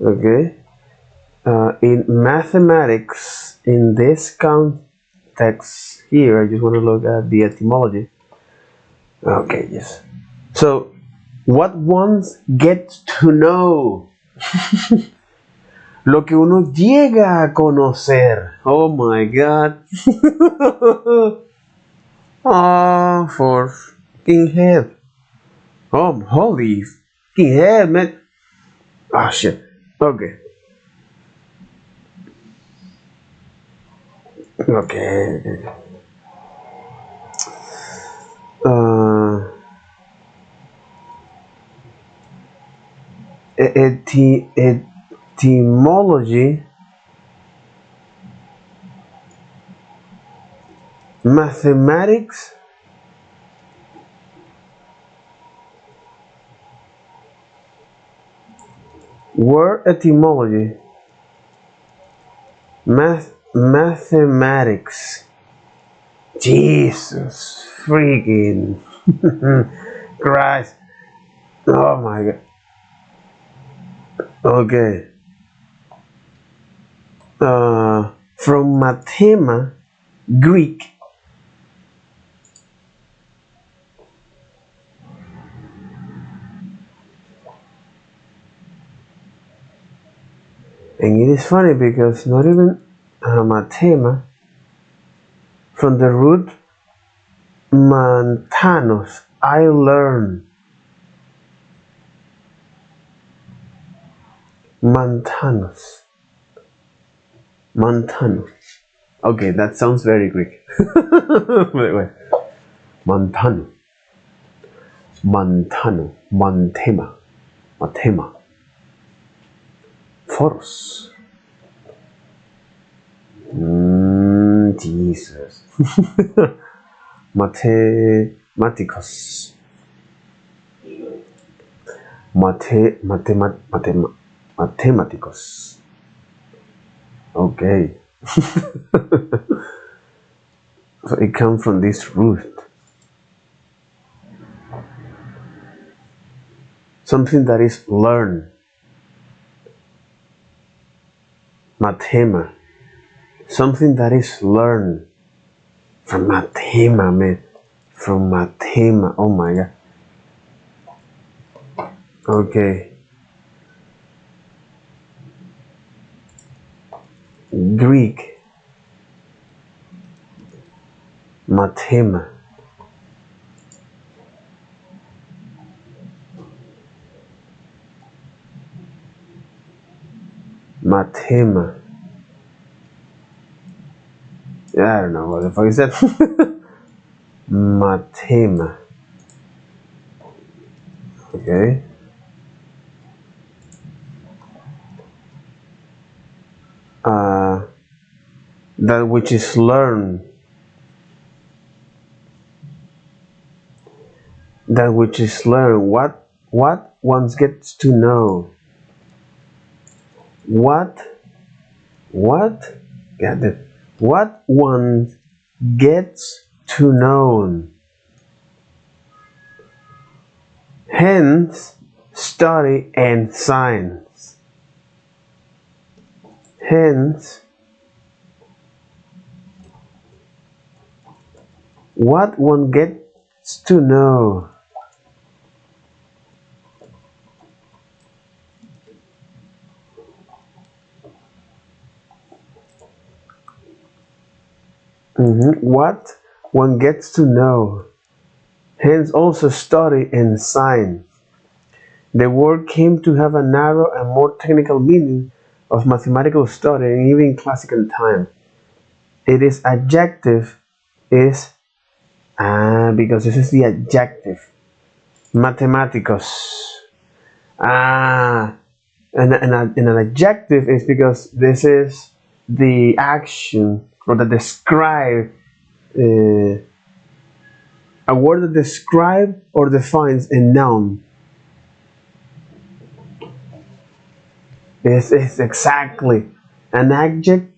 okay, in mathematics, in this context here, I just want to look at the etymology. Okay, yes. So, what one gets to know, lo que uno llega a conocer. Oh my God. Oh, for fucking head. Oh, holy fucking head, man. Ah, shit. Okay. Okay. Uh, etymology, mathematics, word etymology, mathematics. Jesus freaking Christ. Oh my God. Okay. From mathema, Greek. And it is funny because not even mathema, from the root mantanos, I learn. Mantanos. Mantanos. Okay, that sounds very Greek. Wait. Mantano. Mantano. Mantema. Matema. Foros. Jesus. Mathematicos. Mathematicos. Okay. So it comes from this root. Something that is learned. Mathema. Something that is learned. From mathema, man. From mathema. Oh my God. Okay. Greek. Mathema. Mathema. Yeah, I don't know what the fuck is that. Mathema. Okay. Uh, that which is learned. That which is learned. What one gets to know. What Got it. What one gets to know. Hence, study and science. Hence, what one gets to know. What one gets to know. Hence, also study and science. The word came to have a narrow and more technical meaning of mathematical study and even classical time. It is adjective is because this is the adjective. Mathematicos. Ah, and an adjective is because this is the action or that describe a word that describes or defines a noun. Is exactly an adjective.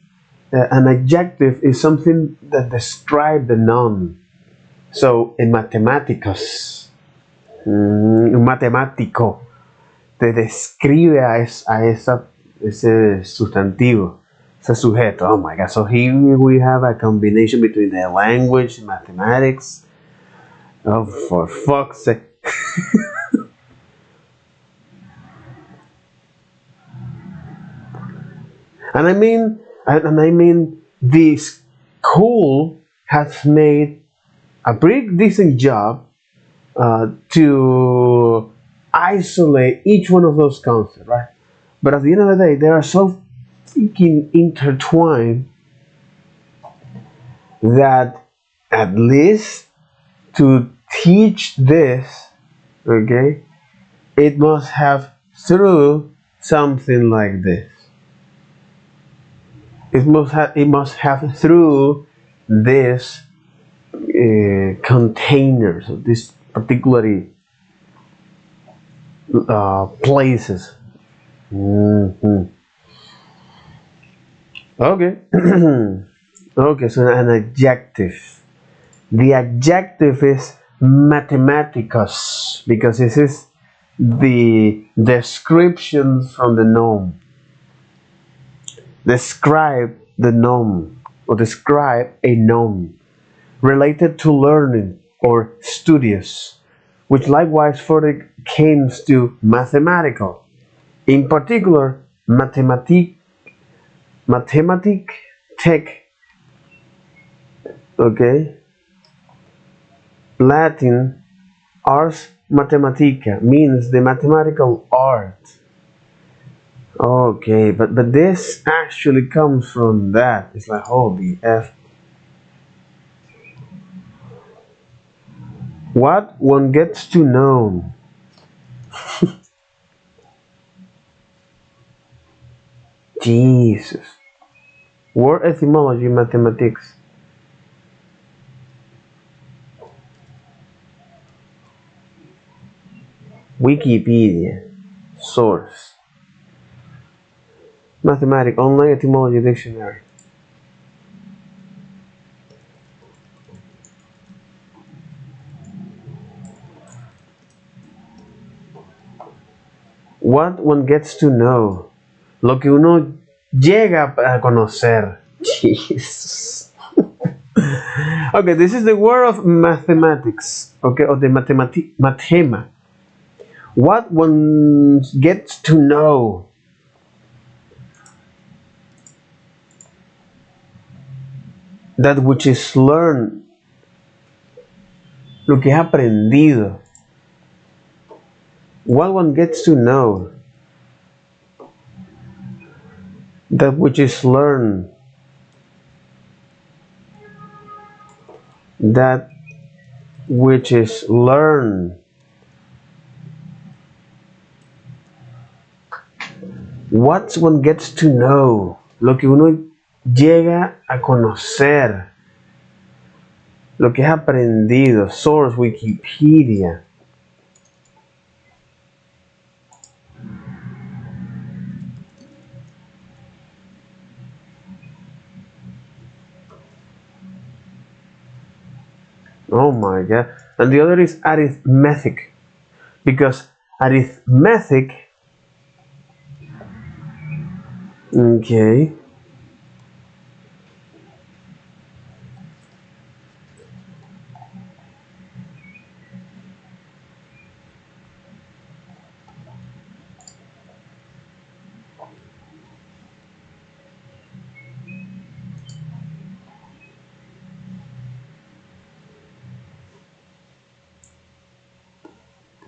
An adjective is something that describes the noun. So, en matemáticos, un matemático te describe ese sustantivo, ese sujeto. Oh my god, so here we have a combination between the language and mathematics. Oh, for fuck's sake. And I mean, this school has made a pretty decent job to isolate each one of those concepts, right? But at the end of the day, they are so freaking intertwined that at least to teach this, okay, it must have through something like this. It must have through this containers of this particular places. Mhm. Okay. Okay, so an adjective. The adjective is mathematicus because this is the description from the noun. Describe the noun or describe a noun related to learning or studious, which likewise further comes to mathematical. In particular, mathematic tech, okay, Latin ars mathematica means the mathematical art. Okay, but this actually comes from that. It's like holy f. What one gets to know. Jesus. Word etymology mathematics. Wikipedia. Source. Mathematic online etymology dictionary. What one gets to know. Lo que uno llega a conocer. Jesus. Okay, this is the word of mathematics. Okay, or the mathema. What one gets to know. That which is learned. Lo que es aprendido. What one gets to know. That which is learned. That which is learned. What one gets to know. Lo que uno llega a conocer. Lo que es aprendido. Source, Wikipedia. Oh my god. And the other is arithmetic. Because arithmetic. Okay.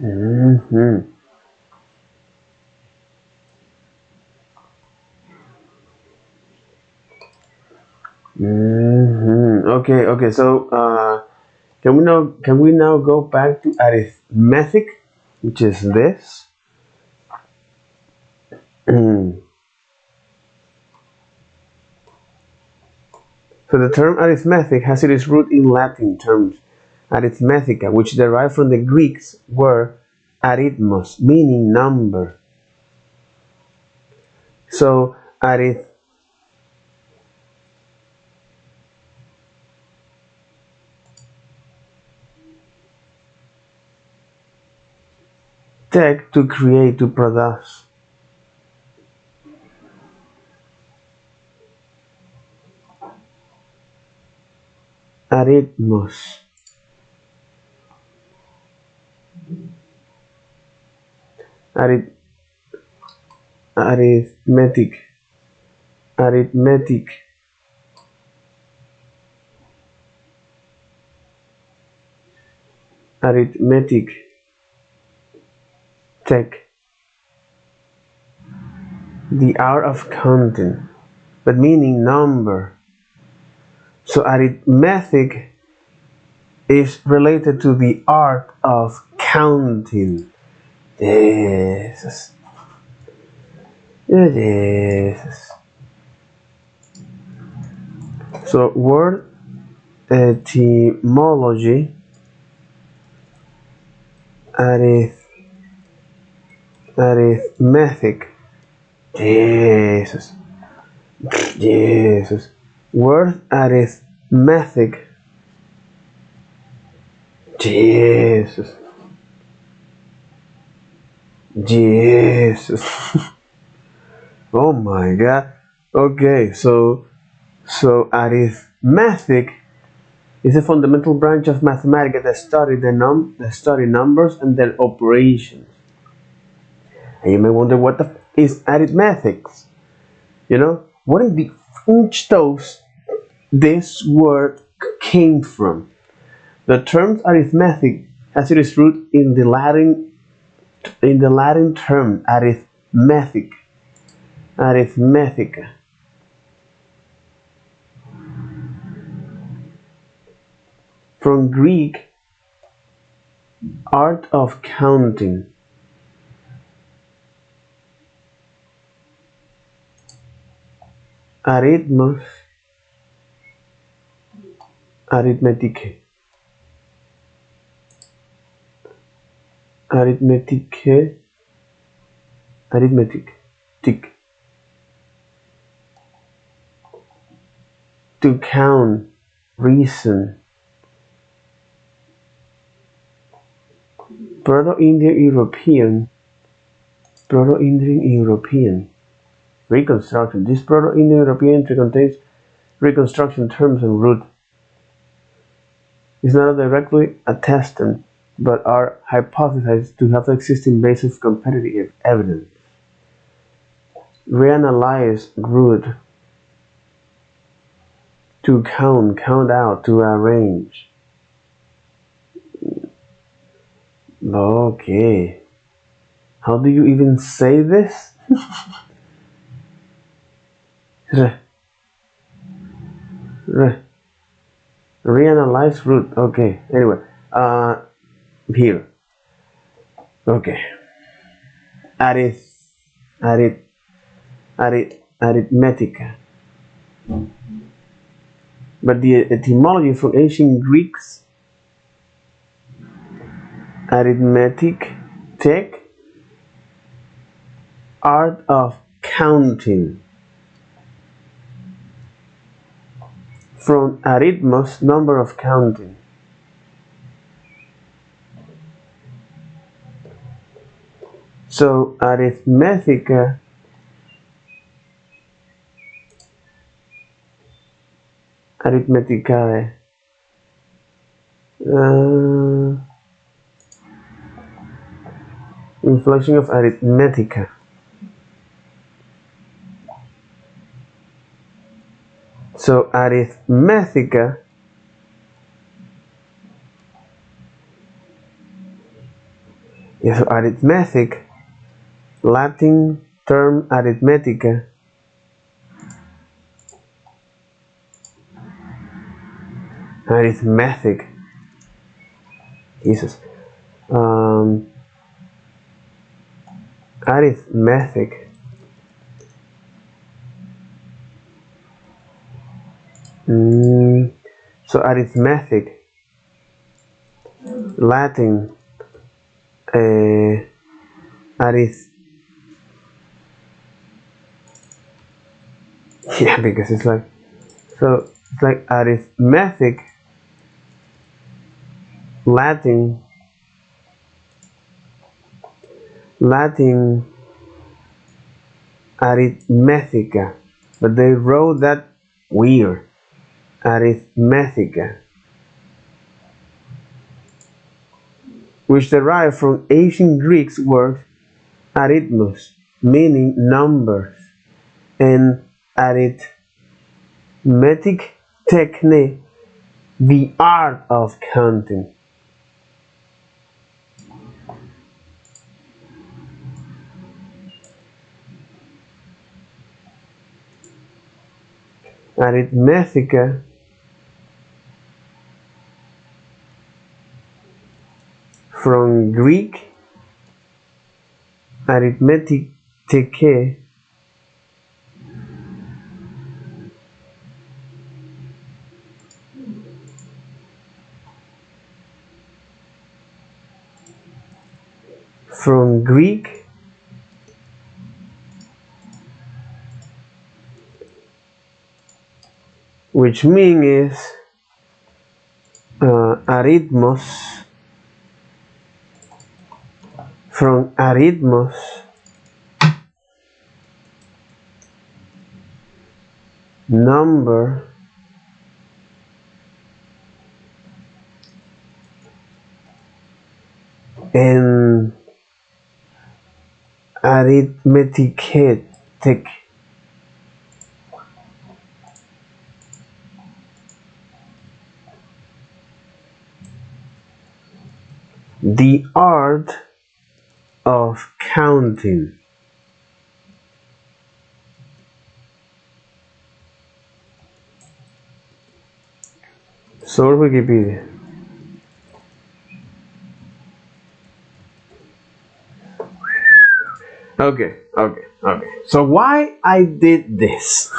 Mm-hmm. Mm-hmm. Okay. So can we now go back to arithmetic, which is this? So the term arithmetic has its root in Latin terms arithmetica, which derived from the Greeks word arithmos, meaning number. So tech, to create, to produce. Arithmos. Arithmetic. Arithmetic. Arithmetic. Tech. The art of counting, but meaning number. So arithmetic is related to the art of counting. Jesus. Jesus. So word etymology. Arithmetic. Jesus. Jesus. Word arithmetic. Jesus. Jesus. Oh my god. Okay, so arithmetic is a fundamental branch of mathematics that study numbers and their operations. And you may wonder what is arithmetics? You know, what in the French toast this word came from? The term arithmetic has its root in the Latin term arithmetic. Arithmetica. From Greek, art of counting. Arithmos. Arithmetic. Arithmetic. Arithmetic. Tick. To count. Reason. Proto-Indo-European. Proto-Indo-European. Reconstruction. This Proto-Indo-European entry contains reconstruction terms and root. Is not directly attested but are hypothesized to have existing basis of competitive evidence. Reanalyze root to count out, to arrange. Okay. How do you even say this? Re, re, reanalyze root. Okay. Anyway, here. Okay. Arith, arith, arithmetica. But the etymology from ancient Greeks, arithmetic, tech, art of counting. From arithmos, number of counting. So arithmetica arithmeticae inflection of arithmetica. So arithmetica is arithmetic, Latin term arithmetica, arithmetic. Jesus. Arithmetic. So arithmetic, Latin, arith. Yeah, because it's like it's like arithmetic, Latin, arithmetica, but they wrote that weird, arithmetica, which derived from ancient Greek's word arithmos, meaning numbers, and arithmetic techne, the art of counting. Arithmetica from Greek arithmetike, from Greek which means arithmos, from arithmos, number, and arithmetic, the art of counting. Source Wikipedia. Okay. So why I did this?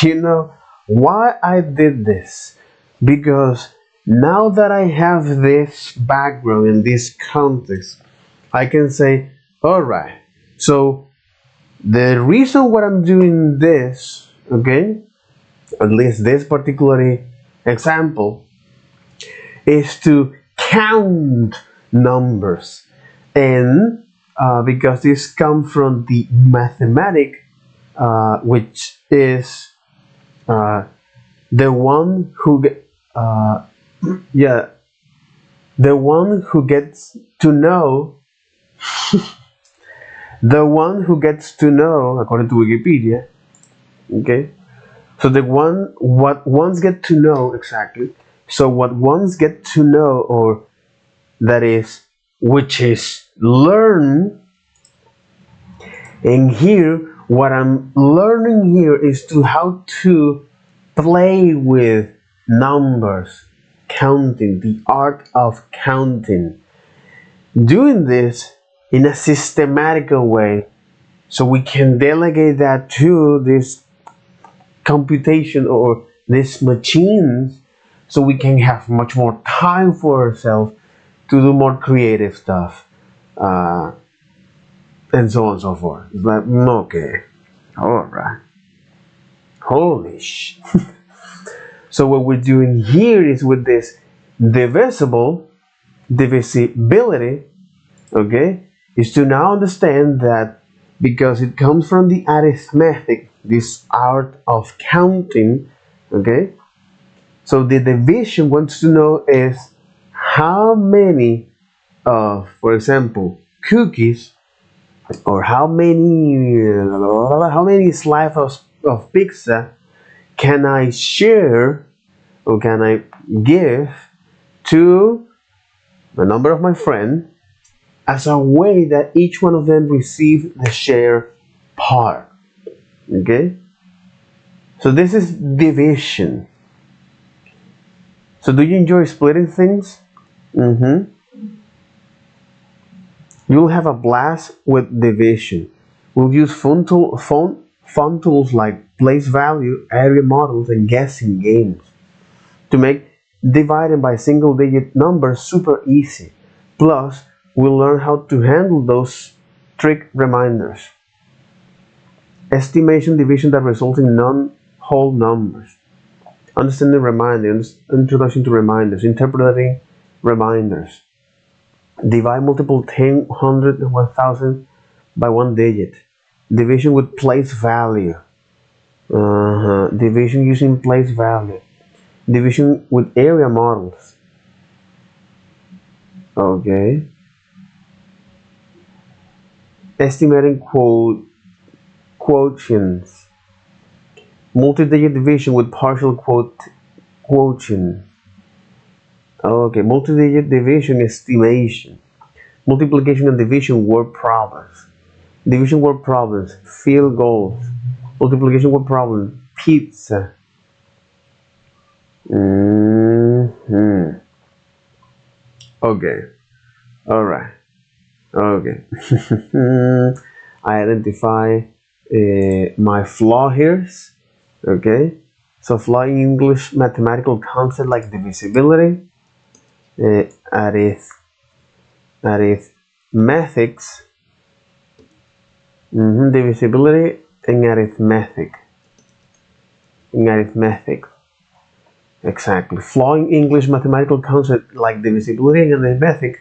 You know why I did this? Because now that I have this background and this context, I can say, alright, so the reason why I'm doing this, okay, at least this particular example, is to count numbers. And because this comes from the mathematic, which is the one who, yeah, The one who gets to know, the one who gets to know, according to Wikipedia, okay? So the one, what ones get to know exactly. So what ones get to know, or that is, which is learn. And here, what I'm learning here is to how to play with numbers, counting, the art of counting. Doing this in a systematical way, so we can delegate that to this computation or these machines, so we can have much more time for ourselves to do more creative stuff, and so on and so forth. It's like, okay, all right, holy sh. So what we're doing here is with this divisibility, okay, is to now understand that because it comes from the arithmetic, this art of counting, okay, so the division wants to know is how many of, for example, cookies, or how many slices of pizza can I share, or can I give to the number of my friend, as a way that each one of them receive the share part. Okay? So this is division. So do you enjoy splitting things? Mm-hmm. You'll have a blast with division. We'll use fun tools like place value, area models, and guessing games to make dividing by single digit numbers super easy. Plus, we'll learn how to handle those trick reminders. Estimation division that results in non-whole numbers. Understanding reminders, introduction to reminders, interpreting reminders. Divide multiple 10, 100, and 1000 by one digit. Division with place value. Division using place value. Division with area models. Okay. Estimating quotients. Multi-digit division with partial quotient. Okay, multi-digit division estimation. Multiplication and division word problems. Division word problems, field goals. Multiplication word problem, pizza. Okay. All right. Okay. I identify my flaw here. Okay. So flaw in English mathematical concept like divisibility, arithmetics, divisibility and arithmetic. In arithmetic. Exactly. Flaw in English mathematical concept like divisibility and arithmetic.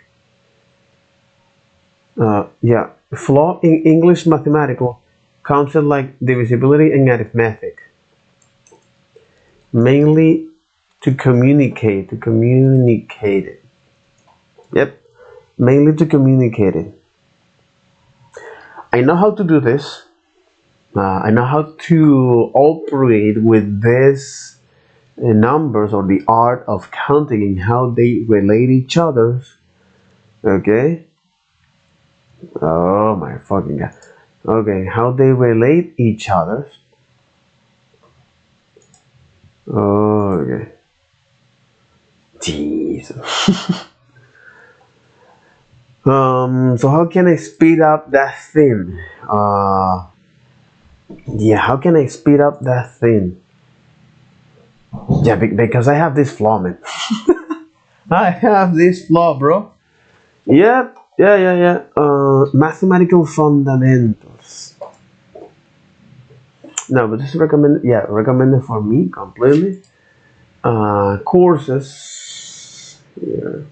Yeah. Flaw in English mathematical concept like divisibility and arithmetic. Mainly to communicate. It. Yep. Mainly to communicate it. I know how to do this. I know how to operate with these numbers, or the art of counting and how they relate each other. Okay. Oh my fucking god. Okay, how they relate each other. Okay. Jesus. So how can I speed up that thing? Yeah, how can I speed up that thing? Yeah, because I have this flaw, man. I have this flaw, bro. Yep. Yeah. Mathematical fundamentals. No, but this is recommended. Yeah, recommended for me completely. Courses. Yeah.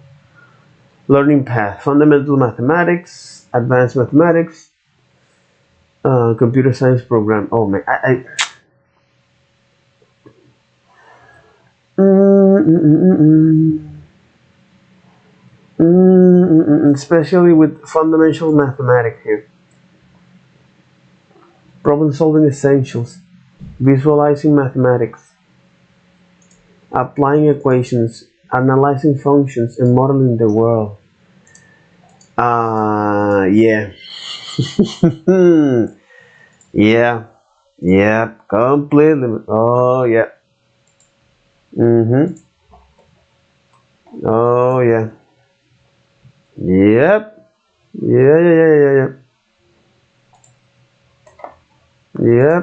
Learning path: fundamental mathematics, advanced mathematics, computer science program. Oh man, Mm, mm, mm, mm, mm. Especially with fundamental mathematics here. Problem solving essentials. Visualizing mathematics. Applying equations. Analyzing functions and modeling the world. Yeah. Yeah. Yeah. Completely. Oh, yeah. Mm-hmm. Oh, yeah. Yep. Yeah, yeah, yeah, yeah, yeah. Yep.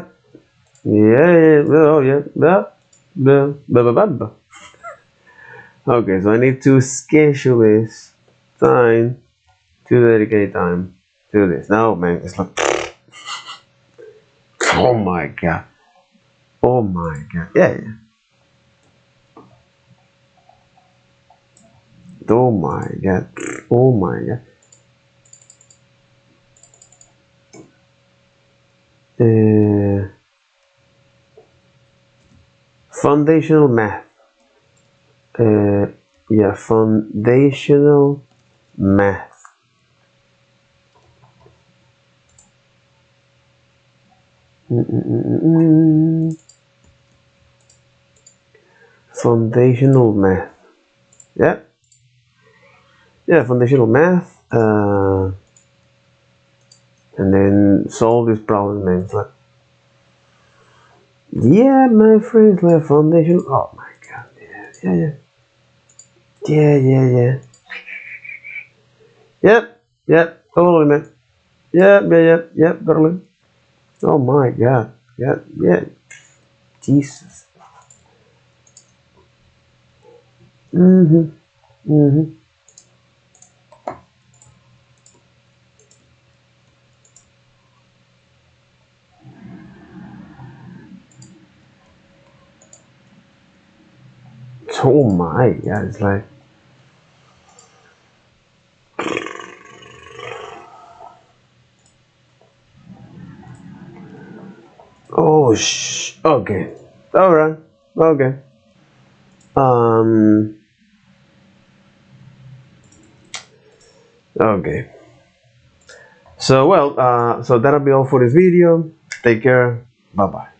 Yeah, yeah, oh, yeah. Okay, so I need to schedule this time to dedicate time to this. No, man, it's like, oh my god. Oh my god. Yeah, yeah. Oh my god. Oh my god. Uh, Foundational math. Uh, yeah, foundational math. Mm-mm-mm-mm. Foundational math. Yeah, yeah, foundational math. And then solve this problem, man. It's like, yeah, my friends, like foundation. Oh my god. Yeah, yeah, yeah. Yeah, yeah, yeah. Yep, yep, totally, man. Yep, yeah, yep, yep, totally. Oh my god. Yeah, yeah. Jesus. Mm-hmm. Mm-hmm. Oh my god, it's like, oh okay. Alright. Okay. Um okay. So well, so that'll be all for this video. Take care. Bye bye.